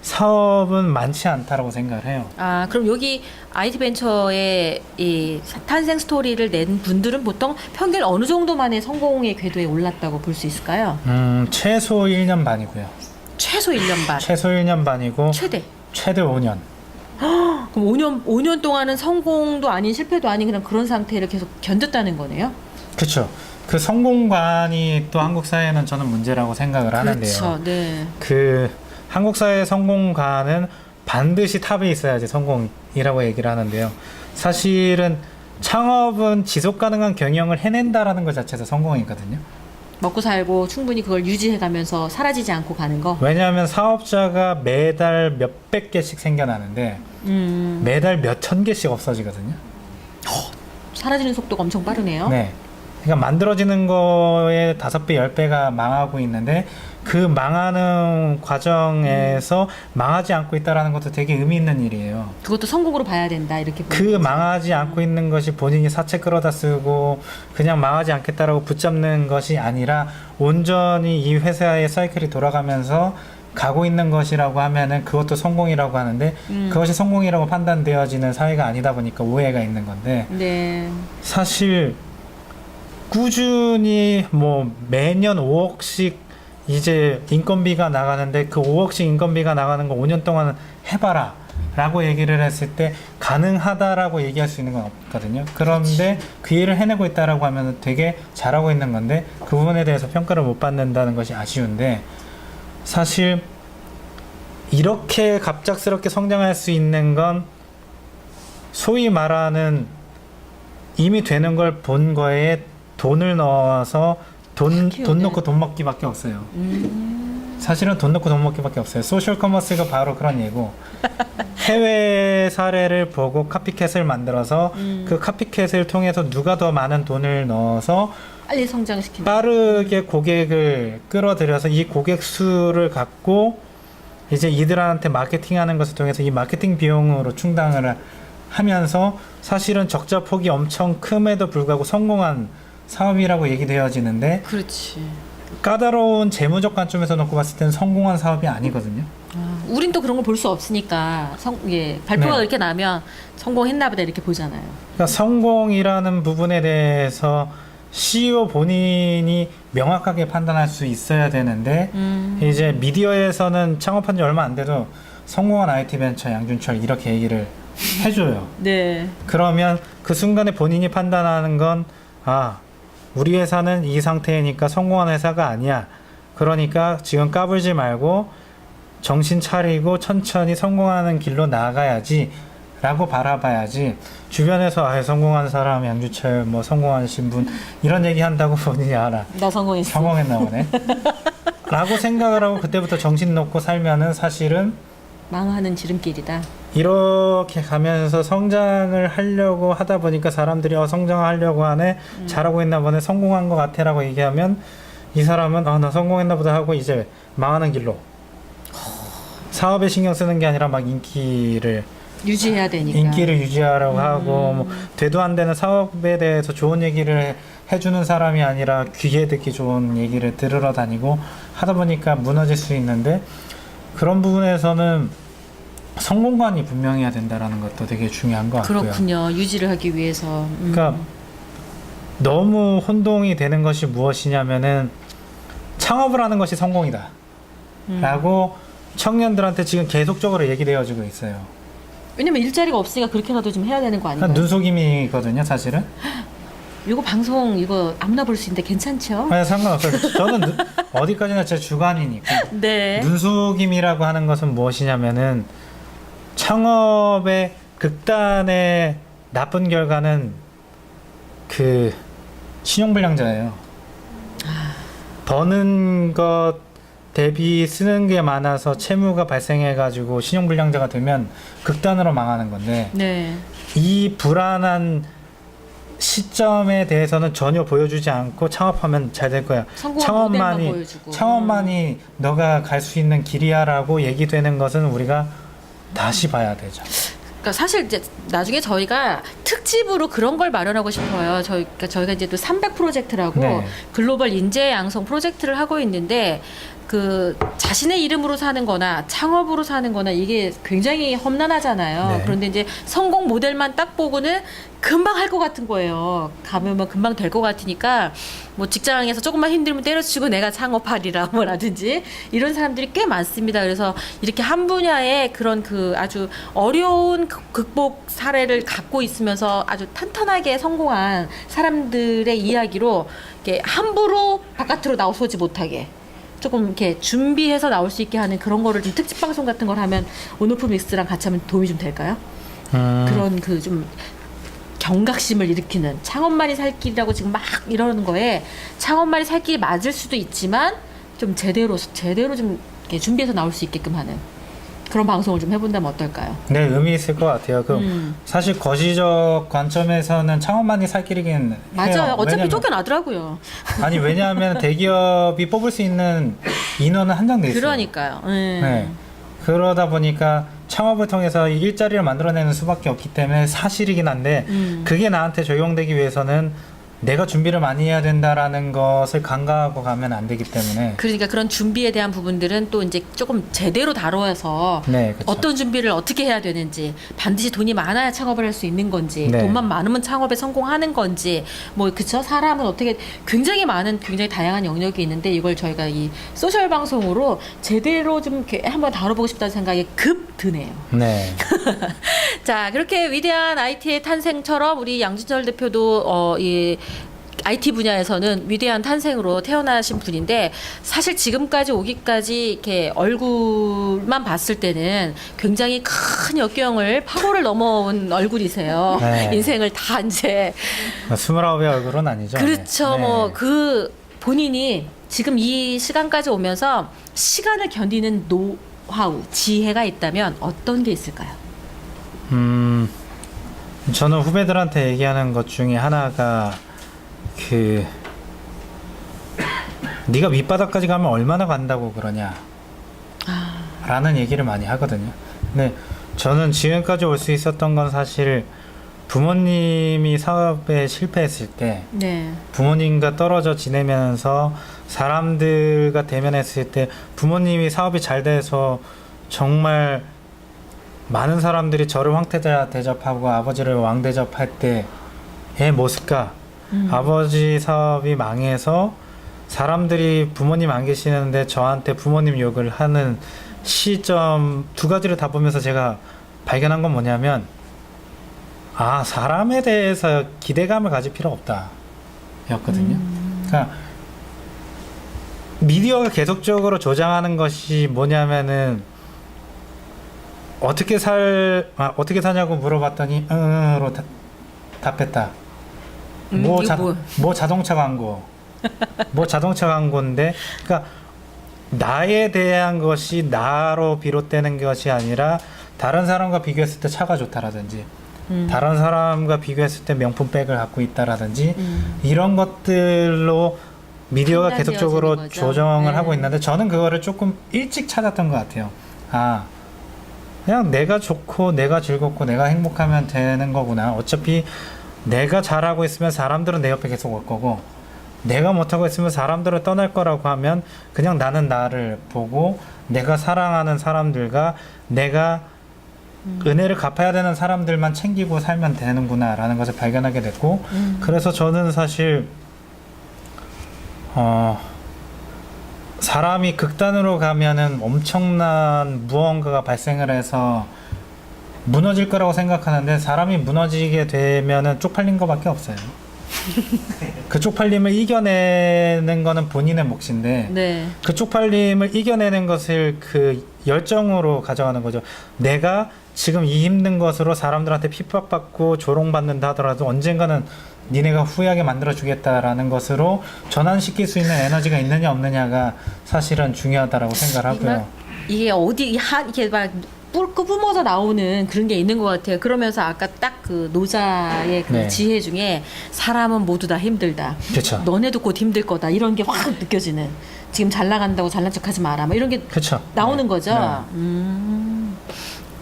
사업은 많지 않다라고 생각을 해요. 아, 그럼 여기 IT 벤처의 이 탄생 스토리를 낸 분들은 보통 평균 어느 정도 만에 성공의 궤도에 올랐다고 볼 수 있을까요? 최소 1년 반이고요. 최소 1년 반. 최소 1년 반이고 최대. 최대 5년. 그럼 5년 동안은 성공도 아닌 실패도 아닌 그냥 그런 상태를 계속 견뎠다는 거네요? 그렇죠. 그 성공관이 또 한국 사회는 저는 문제라고 생각을 하는데요. 그렇죠. 네. 그 한국 사회의 성공관은 반드시 탑에 있어야지 성공이라고 얘기를 하는데요. 사실은 창업은 지속 가능한 경영을 해낸다라는 것 자체에서 성공이거든요. 먹고 살고 충분히 그걸 유지해가면서 사라지지 않고 가는 거. 왜냐하면 사업자가 매달 몇백 개씩 생겨나는데 매달 몇천 개씩 없어지거든요. 사라지는 속도가 엄청 빠르네요. 네. 그러니까 만들어지는 거에 5배, 10배가 망하고 있는데 그 망하는 과정에서 망하지 않고 있다는 것도 되게 의미 있는 일이에요. 그것도 성공으로 봐야 된다 이렇게. 그 망하지 않고 있는 것이 본인이 사채 끌어다 쓰고 그냥 망하지 않겠다라고 붙잡는 것이 아니라 온전히 이 회사의 사이클이 돌아가면서 가고 있는 것이라고 하면은 그것도 성공이라고 하는데 그것이 성공이라고 판단되어지는 사회가 아니다 보니까 오해가 있는 건데, 네. 사실 꾸준히 뭐 매년 5억씩 이제 인건비가 나가는데 그 5억씩 인건비가 나가는 거 5년 동안 해봐라 라고 얘기를 했을 때 가능하다라고 얘기할 수 있는 건 없거든요. 그런데 그 일을 해내고 있다라고 하면 되게 잘하고 있는 건데 그 부분에 대해서 평가를 못 받는다는 것이 아쉬운데, 사실 이렇게 갑작스럽게 성장할 수 있는 건 소위 말하는 이미 되는 걸 본 거에 돈을 넣어서 돈 넣고 돈 먹기밖에 없어요. 사실은 돈 넣고 돈 먹기밖에 없어요. 소셜 커머스가 바로 그런 예고, 해외 사례를 보고 카피캣을 만들어서 그 카피캣을 통해서 누가 더 많은 돈을 넣어서 빨리 성장시키는. 빠르게 고객을 끌어들여서 이 고객 수를 갖고 이제 이들한테 마케팅하는 것을 통해서 이 마케팅 비용으로 충당을 하면서 사실은 적자 폭이 엄청 큼에도 불구하고 성공한 사업이라고 얘기되어지는데, 그렇지. 까다로운 재무적 관점에서 놓고 봤을 때는 성공한 사업이 아니거든요. 우린 또 그런 걸 볼 수 없으니까 발표가 네. 이렇게 나면 성공했나 보다 이렇게 보잖아요. 그러니까 성공이라는 부분에 대해서 CEO 본인이 명확하게 판단할 수 있어야 되는데 이제 미디어에서는 창업한 지 얼마 안 돼도 성공한 IT 벤처 양준철 이렇게 얘기를 해줘요. 네. 그러면 그 순간에 본인이 판단하는 건 우리 회사는 이 상태니까 성공한 회사가 아니야. 그러니까 지금 까불지 말고 정신 차리고 천천히 성공하는 길로 나아가야지 라고 바라봐야지 주변에서 성공한 사람 양주철 뭐 성공하신 분 이런 얘기 한다고 본인이 알아. 나 성공했어. 성공했나 보네. 라고 생각을 하고 그때부터 정신 놓고 살면은 사실은 망하는 지름길이다. 이렇게 가면서 성장을 하려고 하다 보니까 사람들이 성장하려고 하네, 잘하고 있나 보네, 성공한 것 같아 라고 얘기하면 이 사람은 나 성공했나 보다 하고 이제 망하는 길로, 사업에 신경 쓰는 게 아니라 막 인기를 유지해야 되니까. 유지하려고 하고 뭐 되도 안 되는 사업에 대해서 좋은 얘기를 해주는 사람이 아니라 귀에 듣기 좋은 얘기를 들으러 다니고 하다 보니까 무너질 수 있는데, 그런 부분에서는 성공관이 분명해야 된다라는 것도 되게 중요한 것 같고요. 그렇군요. 유지를 하기 위해서. 그러니까 너무 혼동이 되는 것이 무엇이냐면은 창업을 하는 것이 성공이다 라고 청년들한테 지금 계속적으로 얘기되어지고 있어요. 왜냐면 일자리가 없으니까 그렇게라도 좀 해야 되는 거 아닌가요? 눈속임이거든요, 사실은. 이거 방송 이거 아무나 볼 수 있는데 괜찮죠? 아니, 상관없어요. 저는 어디까지나 제 주관이니까. 네. 눈속임이라고 하는 것은 무엇이냐면은 창업의 극단의 나쁜 결과는 그 신용불량자예요. 버는 것 대비 쓰는 게 많아서 채무가 발생해가지고 신용불량자가 되면 극단으로 망하는 건데, 네. 이 불안한 시점에 대해서는 전혀 보여주지 않고 창업하면 잘 될 거야. 성공한 모델만 보여주고. 창업만이 너가 갈 수 있는 길이야라고 얘기되는 것은 우리가 다시 봐야 되죠. 그러니까 사실 이제 나중에 저희가 특집으로 그런 걸 마련하고 싶어요. 저희가 이제 또 300 프로젝트라고 네. 글로벌 인재 양성 프로젝트를 하고 있는데, 그 자신의 이름으로 사는 거나 창업으로 사는 거나 이게 굉장히 험난하잖아요. 네. 그런데 이제 성공 모델만 딱 보고는 금방 할 것 같은 거예요. 가면 뭐 금방 될 것 같으니까 뭐 직장에서 조금만 힘들면 때려치고 내가 창업하리라 뭐라든지 이런 사람들이 꽤 많습니다. 그래서 이렇게 한 분야의 그런 그 아주 어려운 극복 사례를 갖고 있으면서 아주 탄탄하게 성공한 사람들의 이야기로 이렇게 함부로 바깥으로 나서지 못하게 조금 이렇게 준비해서 나올 수 있게 하는 그런 거를 좀 특집 방송 같은 걸 하면 온오프 믹스랑 같이 하면 도움이 좀 될까요? 그런 그 좀 경각심을 일으키는, 창업만이 살 길이라고 지금 막 이러는 거에 창업만이 살 길이 맞을 수도 있지만 좀 제대로 좀 이렇게 준비해서 나올 수 있게끔 하는 그런 방송을 좀 해본다면 어떨까요? 네, 의미 있을 것 같아요. 사실 거시적 관점에서는 창업만이 살 길이긴 맞아요. 해요. 어차피 왜냐면- 쫓겨나더라고요. 아니, 왜냐하면 대기업이 뽑을 수 있는 인원은 한정돼 있어요. 그러니까요. 네. 그러다 보니까 창업을 통해서 일자리를 만들어내는 수밖에 없기 때문에 사실이긴 한데, 그게 나한테 적용되기 위해서는 내가 준비를 많이 해야 된다라는 것을 간과하고 가면 안 되기 때문에. 그러니까 그런 준비에 대한 부분들은 또 이제 조금 제대로 다뤄서 네, 그쵸. 어떤 준비를 어떻게 해야 되는지, 반드시 돈이 많아야 창업을 할 수 있는 건지, 네. 돈만 많으면 창업에 성공하는 건지, 뭐 그쵸? 사람은 어떻게 굉장히 많은 굉장히 다양한 영역이 있는데 이걸 저희가 이 소셜 방송으로 제대로 좀 이렇게 한번 다뤄보고 싶다는 생각이 급 드네요. 네. 자, 그렇게 위대한 IT의 탄생처럼 우리 양준철 대표도 이 IT 분야에서는 위대한 탄생으로 태어나신 분인데, 사실 지금까지 오기까지 이렇게 얼굴만 봤을 때는 굉장히 큰 역경을 파고를 넘어온 얼굴이세요. 네. 인생을 다 이제 29의 얼굴은 아니죠. 그렇죠. 네. 뭐 그 본인이 지금 이 시간까지 오면서 시간을 견디는 노하우, 지혜가 있다면 어떤 게 있을까요? 저는 후배들한테 얘기하는 것 중에 하나가 네가 밑바닥까지 가면 얼마나 간다고 그러냐 라는 얘기를 많이 하거든요. 근데 저는 지금까지 올 수 있었던 건 사실 부모님이 사업에 실패했을 때, 네. 부모님과 떨어져 지내면서 사람들과 대면했을 때 부모님이 사업이 잘 돼서 정말 많은 사람들이 저를 황태자 대접하고 아버지를 왕 대접할 때의 모습과 아버지 사업이 망해서 사람들이 부모님 안 계시는데 저한테 부모님 욕을 하는 시점, 두 가지를 다 보면서 제가 발견한 건 뭐냐면, 사람에 대해서 기대감을 가질 필요 없다 였거든요. 그러니까 미디어가 계속적으로 조장하는 것이 뭐냐면은 어떻게 사냐고 물어봤더니 응으로 답했다. 뭐 자동차 광고, 뭐 자동차 광고인데, 그러니까 나에 대한 것이 나로 비롯되는 것이 아니라 다른 사람과 비교했을 때 차가 좋다라든지, 다른 사람과 비교했을 때 명품 백을 갖고 있다라든지 이런 것들로 미디어가 계속적으로 거죠. 조정을 네. 하고 있는데 저는 그거를 조금 일찍 찾았던 것 같아요. 그냥 내가 좋고 내가 즐겁고 내가 행복하면 되는 거구나. 어차피 내가 잘하고 있으면 사람들은 내 옆에 계속 올 거고, 내가 못하고 있으면 사람들은 떠날 거라고 하면 그냥 나는 나를 보고 내가 사랑하는 사람들과 내가 은혜를 갚아야 되는 사람들만 챙기고 살면 되는구나 라는 것을 발견하게 됐고, 그래서 저는 사실 사람이 극단으로 가면은 엄청난 무언가가 발생을 해서 무너질 거라고 생각하는데, 사람이 무너지게 되면은 쪽팔린 거밖에 없어요. 그 쪽팔림을 이겨내는 거는 본인의 몫인데, 네. 그 쪽팔림을 이겨내는 것을 그 열정으로 가져가는 거죠. 내가 지금 이 힘든 것으로 사람들한테 핍박받고 조롱받는다 하더라도 언젠가는 니네가 후회하게 만들어주겠다라는 것으로 전환시킬 수 있는 에너지가 있느냐 없느냐가 사실은 중요하다라고 생각을 하고요. 이게 이게 막 뿜어져 나오는 그런 게 있는 것 같아요. 그러면서 아까 딱 그 노자의 그 네. 지혜 중에 사람은 모두 다 힘들다. 그렇죠. 너네도 곧 힘들 거다. 이런 게 확 느껴지는. 지금 잘 나간다고 잘난 척하지 마라. 뭐 이런 게 그렇죠. 나오는 네. 거죠. 네.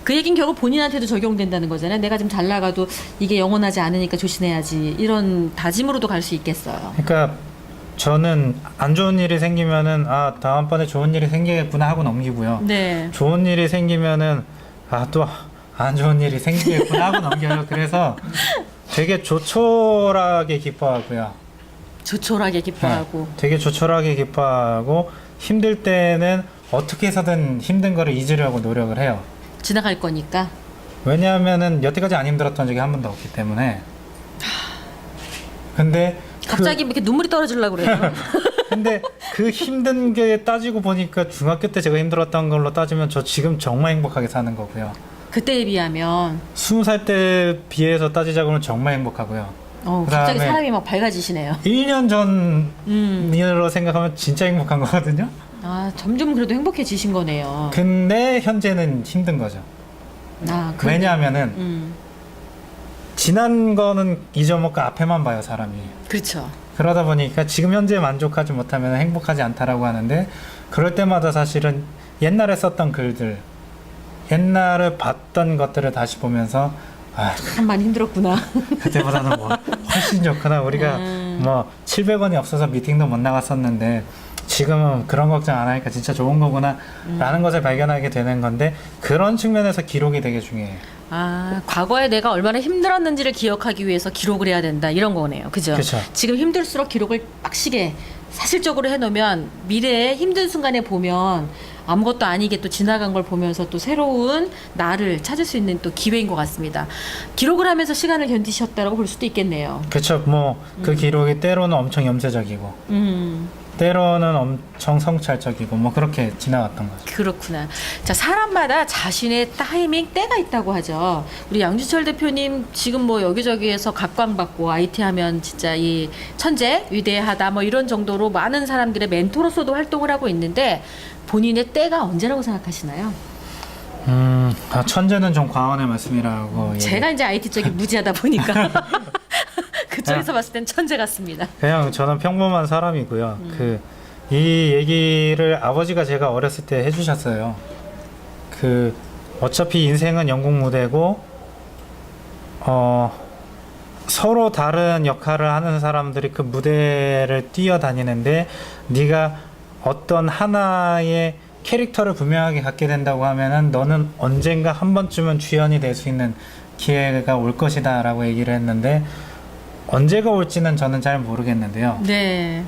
그 얘긴 결국 본인한테도 적용된다는 거잖아요. 내가 지금 잘 나가도 이게 영원하지 않으니까 조심해야지. 이런 다짐으로도 갈 수 있겠어요. 그러니까 저는 안 좋은 일이 생기면은 다음번에 좋은 일이 생기겠구나 하고 넘기고요. 네. 좋은 일이 생기면은 또 안 좋은 일이 생기겠구나 하고 넘겨요. 그래서 되게 조촐하게 기뻐하고요. 조촐하게 기뻐하고. 되게 조촐하게 기뻐하고, 힘들 때는 어떻게 해서든 힘든 거를 잊으려고 노력을 해요. 지나갈 거니까. 왜냐하면은 여태까지 안 힘들었던 적이 한 번도 없기 때문에. 근데 갑자기 이렇게 눈물이 떨어지려고 그래요. 근데 그 힘든 게 따지고 보니까 중학교 때 제가 힘들었던 걸로 따지면 저 지금 정말 행복하게 사는 거고요. 그때에 비하면 20살 때 비해서 따지자고는 정말 행복하고요. 갑자기 그다음에 사람이 막 밝아지시네요. 1년 전으로 생각하면 진짜 행복한 거거든요. 점점 그래도 행복해지신 거네요. 근데 현재는 힘든 거죠. 왜냐하면은 지난 거는 잊어먹고 앞에만 봐요, 사람이. 그렇죠. 그러다 보니까 지금 현재 만족하지 못하면 행복하지 않다라고 하는데, 그럴 때마다 사실은 옛날에 썼던 글들, 옛날에 봤던 것들을 다시 보면서 참 많이 힘들었구나. 그때보다는 뭐 훨씬 좋구나. 우리가 뭐 700원이 없어서 미팅도 못 나갔었는데 지금은 그런 걱정 안 하니까 진짜 좋은 거구나 라는 것을 발견하게 되는 건데, 그런 측면에서 기록이 되게 중요해요. 과거에 내가 얼마나 힘들었는지를 기억하기 위해서 기록을 해야 된다. 이런 거네요. 그죠? 그쵸. 지금 힘들수록 기록을 빡시게 사실적으로 해놓으면 미래에 힘든 순간에 보면 아무것도 아니게 또 지나간 걸 보면서 또 새로운 나를 찾을 수 있는 또 기회인 것 같습니다. 기록을 하면서 시간을 견디셨다라고 볼 수도 있겠네요. 그쵸. 뭐 그 기록이 때로는 엄청 염세적이고 때로는 엄청 성찰적이고 뭐 그렇게 지나갔던 거죠. 그렇구나. 자, 사람마다 자신의 타이밍, 때가 있다고 하죠. 우리 양준철 대표님 지금 뭐 여기저기에서 각광받고 IT 하면 진짜 이 천재, 위대하다 뭐 이런 정도로 많은 사람들의 멘토로서도 활동을 하고 있는데, 본인의 때가 언제라고 생각하시나요? 천재는 좀 과언의 말씀이라고. 제가 이제 IT 쪽이 무지하다 보니까 그쪽에서 봤을 땐 천재 같습니다. 그냥 저는 평범한 사람이고요. 이 얘기를 아버지가 제가 어렸을 때 해주셨어요. 어차피 인생은 연극 무대고, 서로 다른 역할을 하는 사람들이 그 무대를 뛰어다니는데, 네가 어떤 하나의 캐릭터를 분명하게 갖게 된다고 하면은 너는 언젠가 한 번쯤은 주연이 될 수 있는 기회가 올 것이다 라고 얘기를 했는데, 언제가 올지는 저는 잘 모르겠는데요. 네.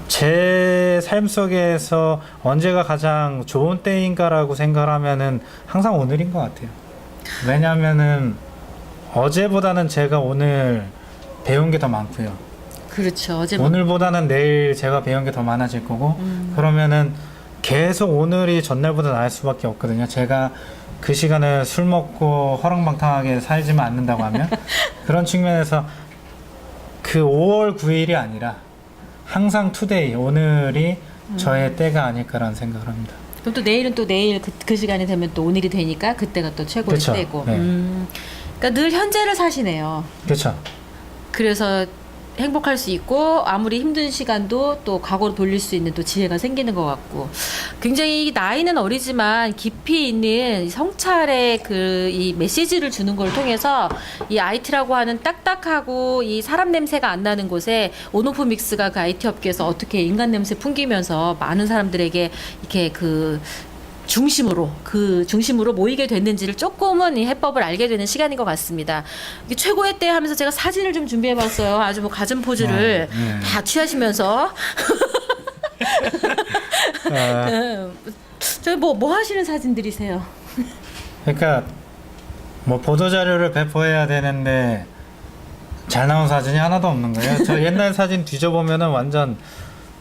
제 삶 속에서 언제가 가장 좋은 때인가라고 생각을 하면은 항상 오늘인 것 같아요. 왜냐하면은 어제보다는 제가 오늘 배운 게 더 많고요. 그렇죠. 오늘보다는 내일 제가 배운 게 더 많아질 거고, 그러면은 계속 오늘이 전날보다 나을 수밖에 없거든요. 제가 그 시간을 술 먹고 허랑방탕하게 살지만 않는다고 하면 그런 측면에서 그 5월 9일이 아니라 항상 투데이, 오늘이 저의 때가 아닐까라는 생각을 합니다. 그럼 또 내일은 또 내일 그 시간이 되면 또 오늘이 되니까 그때가 또 최고의 그쵸. 때고. 네. 그러니까 늘 현재를 사시네요. 그렇죠. 그래서 행복할 수 있고 아무리 힘든 시간도 또 과거로 돌릴 수 있는 또 지혜가 생기는 것 같고, 굉장히 나이는 어리지만 깊이 있는 성찰의 그 이 메시지를 주는 걸 통해서 이 IT라고 하는 딱딱하고 이 사람 냄새가 안 나는 곳에 온오프 믹스가 그 IT 업계에서 어떻게 인간 냄새 풍기면서 많은 사람들에게 이렇게 그 중심으로 모이게 됐는지를 조금은 이 해법을 알게 되는 시간인 것 같습니다. 이게 최고의 때 하면서 제가 사진을 좀 준비해봤어요. 아주 뭐 가진 포즈를 다 취하시면서. 저희 뭐 하시는 사진들이세요? 그러니까 뭐 보도 자료를 배포해야 되는데 잘 나온 사진이 하나도 없는 거예요. 저 옛날 사진 뒤져보면은 완전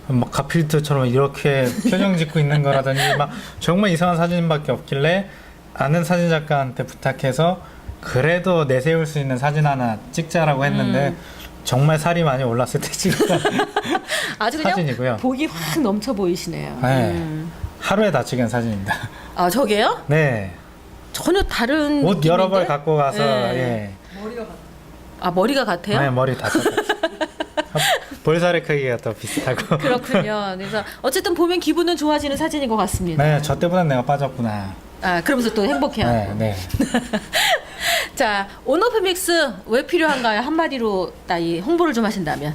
막 가필드처럼 이렇게 표정 짓고 있는 거라든지 막 정말 이상한 사진밖에 없길래 아는 사진 작가한테 부탁해서 그래도 내세울 수 있는 사진 하나 찍자라고 했는데 정말 살이 많이 올랐을 때 찍은 아주 그냥 사진이고요. 복이 확 넘쳐 보이시네요. 네. 하루에 다 찍은 사진입니다. 아, 저게요? 네. 전혀 다른 옷 여러 느낌인데? 벌 갖고 가서 네. 예. 머리가 같아요? 네, 머리 다 똑같아요. 볼살의 크기가 더 비슷하고. 그렇군요. 그래서 어쨌든 보면 기분은 좋아지는 사진인 것 같습니다. 네, 저 때보다 내가 빠졌구나. 아, 그러면서 또 행복해요. 네. 자, 온오프 믹스 왜 필요한가요? 한마디로 이 홍보를 좀 하신다면.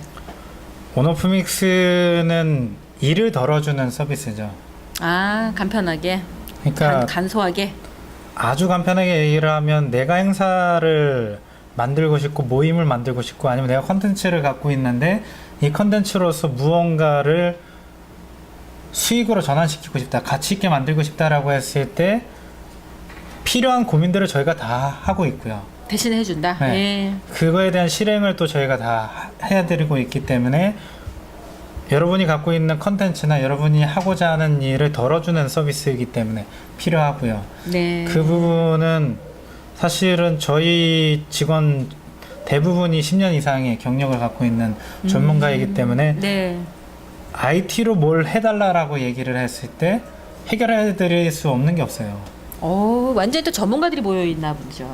온오프 믹스는 일을 덜어주는 서비스죠. 아, 간편하게. 그러니까 간소하게. 아주 간편하게 얘기를 하면 내가 행사를 만들고 싶고 모임을 만들고 싶고 아니면 내가 컨텐츠를 갖고 있는데 이 컨텐츠로서 무언가를 수익으로 전환시키고 싶다, 가치 있게 만들고 싶다라고 했을 때 필요한 고민들을 저희가 다 하고 있고요. 대신 해준다. 네. 예. 그거에 대한 실행을 또 저희가 다 해드리고 있기 때문에 여러분이 갖고 있는 컨텐츠나 여러분이 하고자 하는 일을 덜어주는 서비스이기 때문에 필요하고요. 네. 그 부분은 사실은 저희 직원 대부분이 10년 이상의 경력을 갖고 있는 전문가이기 때문에 네. IT로 뭘 해달라라고 얘기를 했을 때 해결해 드릴 수 없는 게 없어요. 완전히 또 전문가들이 모여 있나 보죠.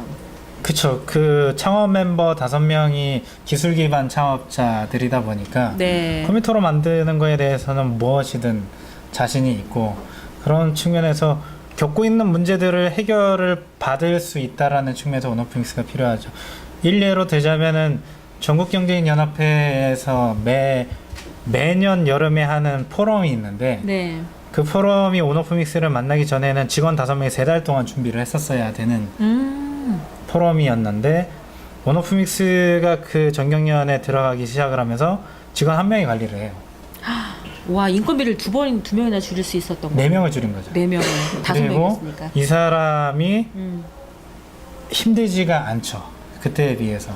그쵸. 그 창업 멤버 5명이 기술 기반 창업자들이다 보니까 네. 컴퓨터로 만드는 거에 대해서는 무엇이든 자신이 있고 그런 측면에서 겪고 있는 문제들을 해결을 받을 수 있다라는 측면에서 온오프 믹스가 필요하죠. 일례로 들자면은 전국경제인연합회에서 매년 여름에 하는 포럼이 있는데 네. 그 포럼이 온오프 믹스를 만나기 전에는 직원 5명이 3달 동안 준비를 했었어야 되는 포럼이었는데 온오프 믹스가 그 전경련에 들어가기 시작을 하면서 직원 1명이 관리를 해요. 와, 인건비를 두 명이나 줄일 수 있었던 거예요. 4명을 줄인 거죠. 4명을. 5명이었으니까. 그리고 이 사람이 힘들지가 않죠. 그때에 비해서.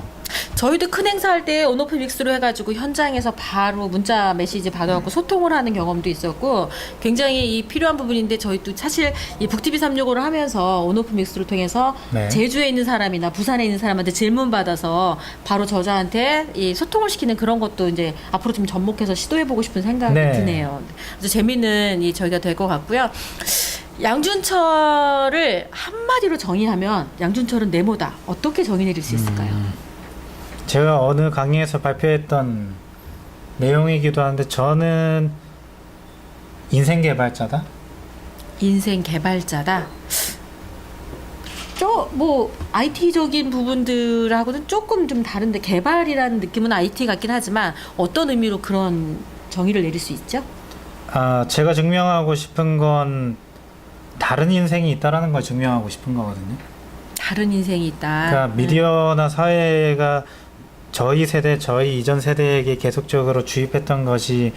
저희도 큰 행사할 때 온오프 믹스로 해가지고 현장에서 바로 문자 메시지 받아갖고 소통을 하는 경험도 있었고 굉장히 이 필요한 부분인데 저희도 사실 이 북티비 365를 하면서 온오프 믹스를 통해서 네. 제주에 있는 사람이나 부산에 있는 사람한테 질문 받아서 바로 저자한테 이 소통을 시키는 그런 것도 이제 앞으로 좀 접목해서 시도해보고 싶은 생각이 네. 드네요. 아주 재밌는 이 저희가 될 것 같고요. 양준철을 한마디로 정의하면 양준철은 네모다. 어떻게 정의 내릴 수 있을까요? 제가 어느 강의에서 발표했던 내용이기도 한데 저는 인생 개발자다. 인생 개발자다. 뭐 IT적인 부분들하고는 조금 좀 다른데 개발이라는 느낌은 IT 같긴 하지만 어떤 의미로 그런 정의를 내릴 수 있죠? 제가 증명하고 싶은 건 다른 인생이 있다라는 걸 증명하고 싶은 거거든요. 다른 인생이 있다. 그러니까 미디어나 사회가 저희 세대, 저희 이전 세대에게 계속적으로 주입했던 것이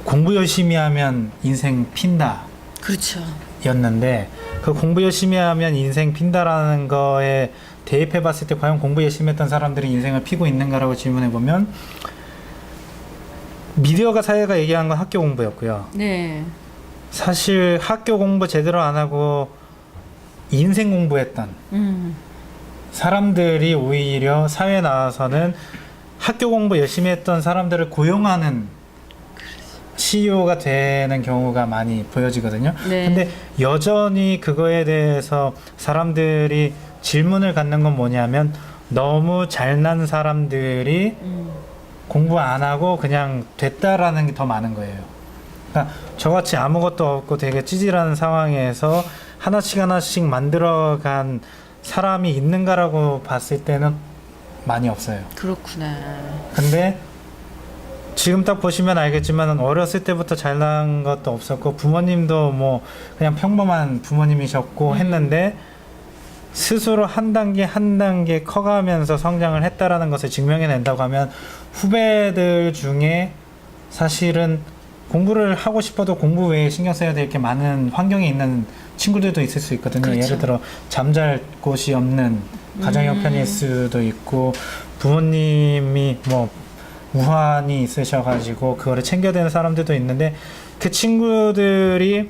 공부 열심히 하면 인생 핀다 그렇죠. 였는데 그 공부 열심히 하면 인생 핀다라는 거에 대입해 봤을 때 과연 공부 열심히 했던 사람들이 인생을 피고 있는가라고 질문해 보면 미디어가 사회가 얘기한 건 학교 공부였고요. 네. 사실 학교 공부 제대로 안 하고 인생 공부했던 사람들이 오히려 사회에 나와서는 학교 공부 열심히 했던 사람들을 고용하는 CEO가 되는 경우가 많이 보여지거든요. 네. 근데 여전히 그거에 대해서 사람들이 질문을 갖는 건 뭐냐면 너무 잘난 사람들이 공부 안 하고 그냥 됐다라는 게 더 많은 거예요. 그러니까 저같이 아무것도 없고 되게 찌질한 상황에서 하나씩 하나씩 만들어간 사람이 있는가라고 봤을 때는 많이 없어요. 그렇구나. 근데 지금 딱 보시면 알겠지만 어렸을 때부터 잘난 것도 없었고 부모님도 뭐 그냥 평범한 부모님이셨고 했는데 스스로 한 단계 한 단계 커가면서 성장을 했다라는 것을 증명해낸다고 하면 후배들 중에 사실은 공부를 하고 싶어도 공부 외에 신경 써야 될 게 많은 환경에 있는 친구들도 있을 수 있거든요. 그렇죠. 예를 들어 잠잘 곳이 없는 가정 형편일 수도 있고 부모님이 뭐 우환이 있으셔가지고 그거를 챙겨야 되는 사람들도 있는데 그 친구들이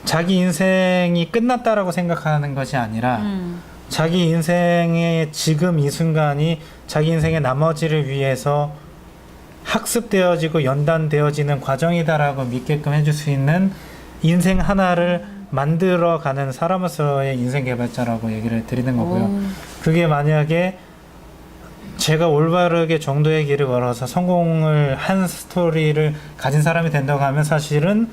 자기 인생이 끝났다라고 생각하는 것이 아니라 자기 인생의 지금 이 순간이 자기 인생의 나머지를 위해서 학습되어지고 연단되어지는 과정이다라고 믿게끔 해줄 수 있는 인생 하나를 만들어가는 사람으로서의 인생 개발자라고 얘기를 드리는 거고요. 오. 그게 만약에 제가 올바르게 정도의 길을 걸어서 성공을 한 스토리를 가진 사람이 된다고 하면 사실은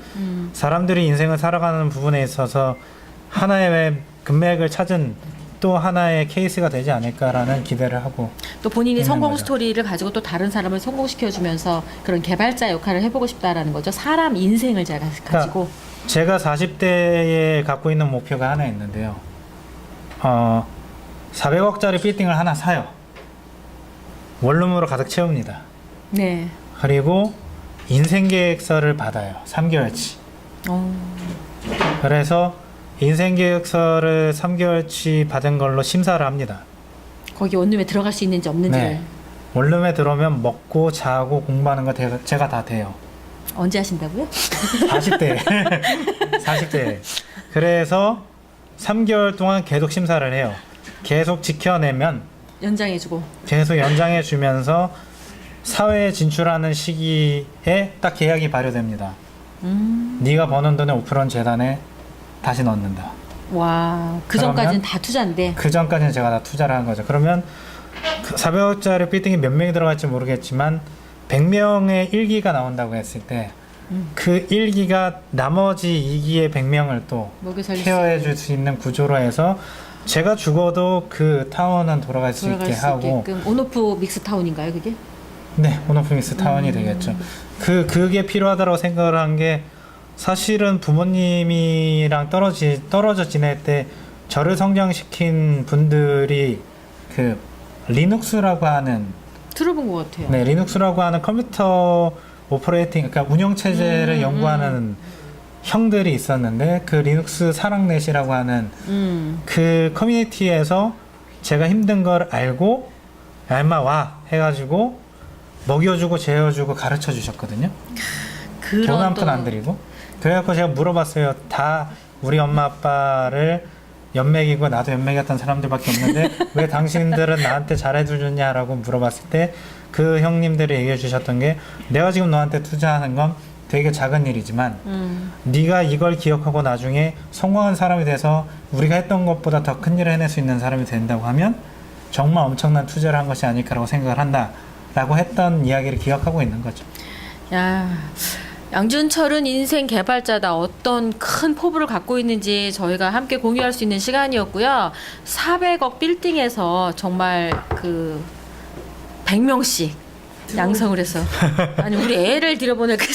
사람들이 인생을 살아가는 부분에 있어서 하나의 금맥을 찾은 또 하나의 케이스가 되지 않을까라는 기대를 하고 또 본인이 있는 성공 거죠. 스토리를 가지고 또 다른 사람을 성공시켜주면서 그런 개발자 역할을 해보고 싶다라는 거죠. 사람 인생을 제가 가지고. 제가 40대에 갖고 있는 목표가 하나 있는데요. 400억짜리 빌딩을 하나 사요. 원룸으로 가득 채웁니다. 네. 그리고 인생 계획서를 받아요. 3개월치. 그래서 인생 계획서를 3개월치 받은 걸로 심사를 합니다. 거기 원룸에 들어갈 수 있는지 없는지를. 네. 원룸에 들어오면 먹고 자고 공부하는 거 제가 다 돼요. 언제 하신다고요? 40대. 40대. 그래서 3개월 동안 계속 심사를 해요. 계속 지켜내면 연장해주고. 계속 연장해 주면서 사회에 진출하는 시기에 딱 계약이 발효됩니다. 네가 버는 돈의 5%는 재단에 다시 넣는다. 와, 그 그러면 전까지는 다 투자인데. 그 전까지는 제가 다 투자를 한 거죠. 그러면 그 400억짜리 빌딩이 몇 명이 들어갈지 모르겠지만 100명의 1기가 나온다고 했을 때 그 1기가 나머지 2기의 100명을 또 먹여 살릴 케어해 줄 수 있는 구조로 해서 제가 죽어도 그 타운은 돌아갈 수 돌아갈 있게 수 하고 있게끔. 온오프 믹스 타운인가요, 그게? 네, 온오프믹스 타운이 되겠죠. 그게 필요하다고 생각을 한 게 사실은 부모님이랑 떨어져 지낼 때 저를 성장시킨 분들이 그 리눅스라고 하는 들어본 것 같아요. 네, 리눅스라고 하는 컴퓨터 오퍼레이팅 그러니까 운영 체제를 연구하는 형들이 있었는데 그 리눅스 사랑넷이라고 하는 그 커뮤니티에서 제가 힘든 걸 알고 야 임마 와 해가지고 먹여주고 재워주고 가르쳐 주셨거든요. 돈 한 푼 안 들이고. 그래갖고 제가 물어봤어요. 다 우리 엄마 아빠를 연맥이고 나도 연맥이었던 사람들밖에 없는데 왜 당신들은 나한테 잘해주느냐라고 물어봤을 때 그 형님들이 얘기해 주셨던 게 내가 지금 너한테 투자하는 건 되게 작은 일이지만 네가 이걸 기억하고 나중에 성공한 사람이 돼서 우리가 했던 것보다 더 큰 일을 해낼 수 있는 사람이 된다고 하면 정말 엄청난 투자를 한 것이 아닐까라고 생각을 한다라고 했던 이야기를 기억하고 있는 거죠. 야, 양준철은 인생 개발자다. 어떤 큰 포부를 갖고 있는지 저희가 함께 공유할 수 있는 시간이었고요. 400억 빌딩에서 정말 그 100명씩 양성을 해서 아니 우리 애를 들여보낼 그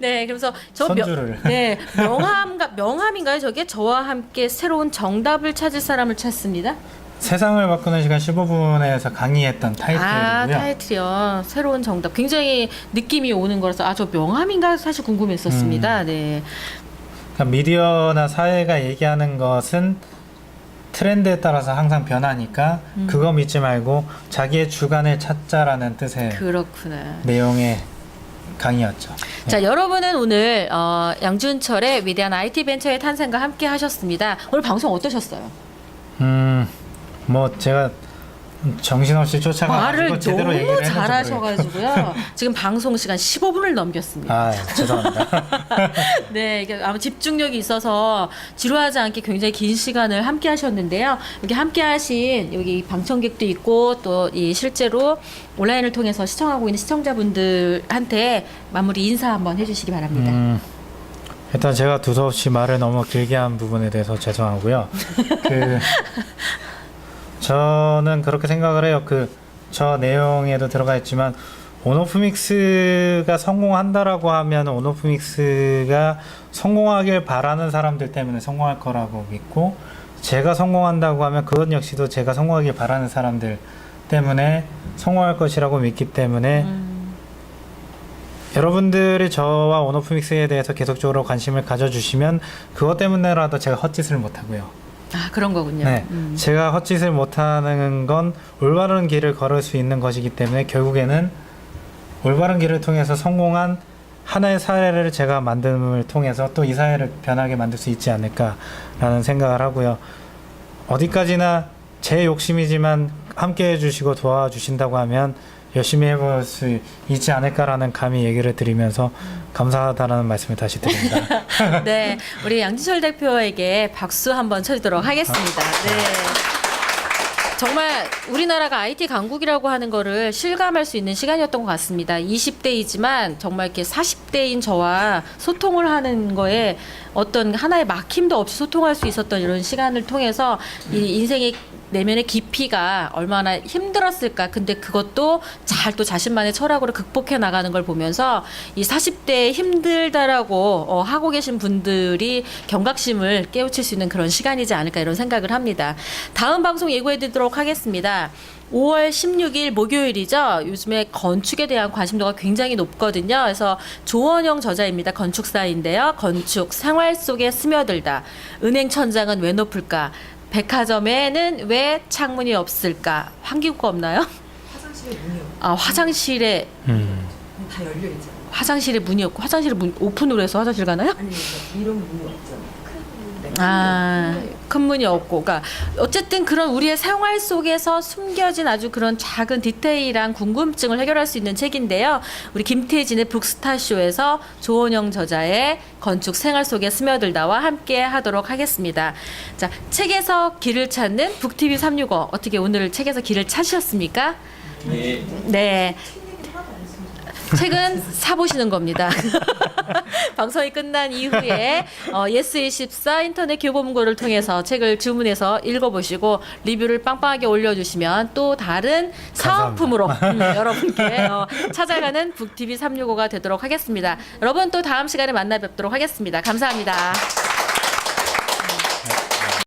네, 그래서 손주를. 네, 명함인가요? 저게 저와 함께 새로운 정답을 찾을 사람을 찾습니다. 세상을 바꾸는 시간 15분에서 강의했던 타이틀이고요. 타이틀이요. 새로운 정답. 굉장히 느낌이 오는 거라서 저 명함인가 사실 궁금했었습니다. 네. 그러니까 미디어나 사회가 얘기하는 것은 트렌드에 따라서 항상 변하니까 그거 믿지 말고 자기의 주관을 찾자라는 뜻의 그렇구나. 내용의 강의였죠. 자, 여러분은 오늘 양준철의 위대한 IT 벤처의 탄생과 함께 하셨습니다. 오늘 방송 어떠셨어요? 뭐 제가 정신없이 쫓아가지고 말을 제대로 너무 얘기를 했는지 잘하셔가지고요. 지금 방송 시간 15분을 넘겼습니다. 아, 죄송합니다. 네, 이게 아마 집중력이 있어서 지루하지 않게 굉장히 긴 시간을 함께 하셨는데요. 여기 함께 하신 여기 방청객도 있고 또 이 실제로 온라인을 통해서 시청하고 있는 시청자분들한테 마무리 인사 한번 해주시기 바랍니다. 일단 제가 두서없이 말을 너무 길게 한 부분에 대해서 죄송하고요. 저는 그렇게 생각을 해요. 저 내용에도 들어가 있지만 온오프믹스가 성공한다라고 하면 온오프믹스가 성공하길 바라는 사람들 때문에 성공할 거라고 믿고, 제가 성공한다고 하면 그것 역시도 제가 성공하길 바라는 사람들 때문에 성공할 것이라고 믿기 때문에 여러분들이 저와 온오프믹스에 대해서 계속적으로 관심을 가져주시면 그것 때문에라도 제가 헛짓을 못하고요. 아, 그런 거군요. 네, 제가 헛짓을 못하는 건 올바른 길을 걸을 수 있는 것이기 때문에 결국에는 올바른 길을 통해서 성공한 하나의 사회를 제가 만듦을 통해서 또 이 사회를 변하게 만들 수 있지 않을까라는 생각을 하고요. 어디까지나 제 욕심이지만 함께 해주시고 도와주신다고 하면 열심히 해볼 수 있지 않을까라는 감히 얘기를 드리면서 감사하다라는 말씀을 다시 드립니다. 네, 우리 양준철 대표에게 박수 한번 쳐주도록 하겠습니다. 네. 정말 우리나라가 IT 강국이라고 하는 거를 실감할 수 있는 시간이었던 것 같습니다. 20대이지만 정말 이렇게 40대인 저와 소통을 하는 거에 어떤 하나의 막힘도 없이 소통할 수 있었던 이런 시간을 통해서 이 인생의 내면의 깊이가 얼마나 힘들었을까. 근데 그것도 잘 또 자신만의 철학으로 극복해 나가는 걸 보면서 이 40대에 힘들다라고 하고 계신 분들이 경각심을 깨우칠 수 있는 그런 시간이지 않을까 이런 생각을 합니다. 다음 방송 예고해 드리도록 하겠습니다. 5월 16일 목요일이죠. 요즘에 건축에 대한 관심도가 굉장히 높거든요. 그래서 조원영 저자입니다. 건축사인데요. 건축 생활 속에 스며들다. 은행 천장은 왜 높을까? 백화점에는 왜 창문이 없을까? 환기구가 없나요? 화장실에 문이 없고 아, 화장실에 다 열려 있잖아요. 화장실에 문이 없고 화장실에 문 오픈으로 해서 화장실 가나요? 아니 이런 문이 없잖아요. 아, 큰 문이 없고, 그러니까 어쨌든 그런 우리의 생활 속에서 숨겨진 아주 그런 작은 디테일한 궁금증을 해결할 수 있는 책인데요. 우리 김태진의 북스타쇼에서 조원영 저자의 건축 생활 속에 스며들다와 함께 하도록 하겠습니다. 자, 책에서 길을 찾는 북TV 365 어떻게 오늘 책에서 길을 찾으셨습니까? 네. 네. 책은 사보시는 겁니다. 방송이 끝난 이후에 예스24 인터넷 교보문고를 통해서 책을 주문해서 읽어보시고 리뷰를 빵빵하게 올려주시면 또 다른 사은품으로 여러분께 찾아가는 북TV 365가 되도록 하겠습니다. 여러분 또 다음 시간에 만나 뵙도록 하겠습니다. 감사합니다.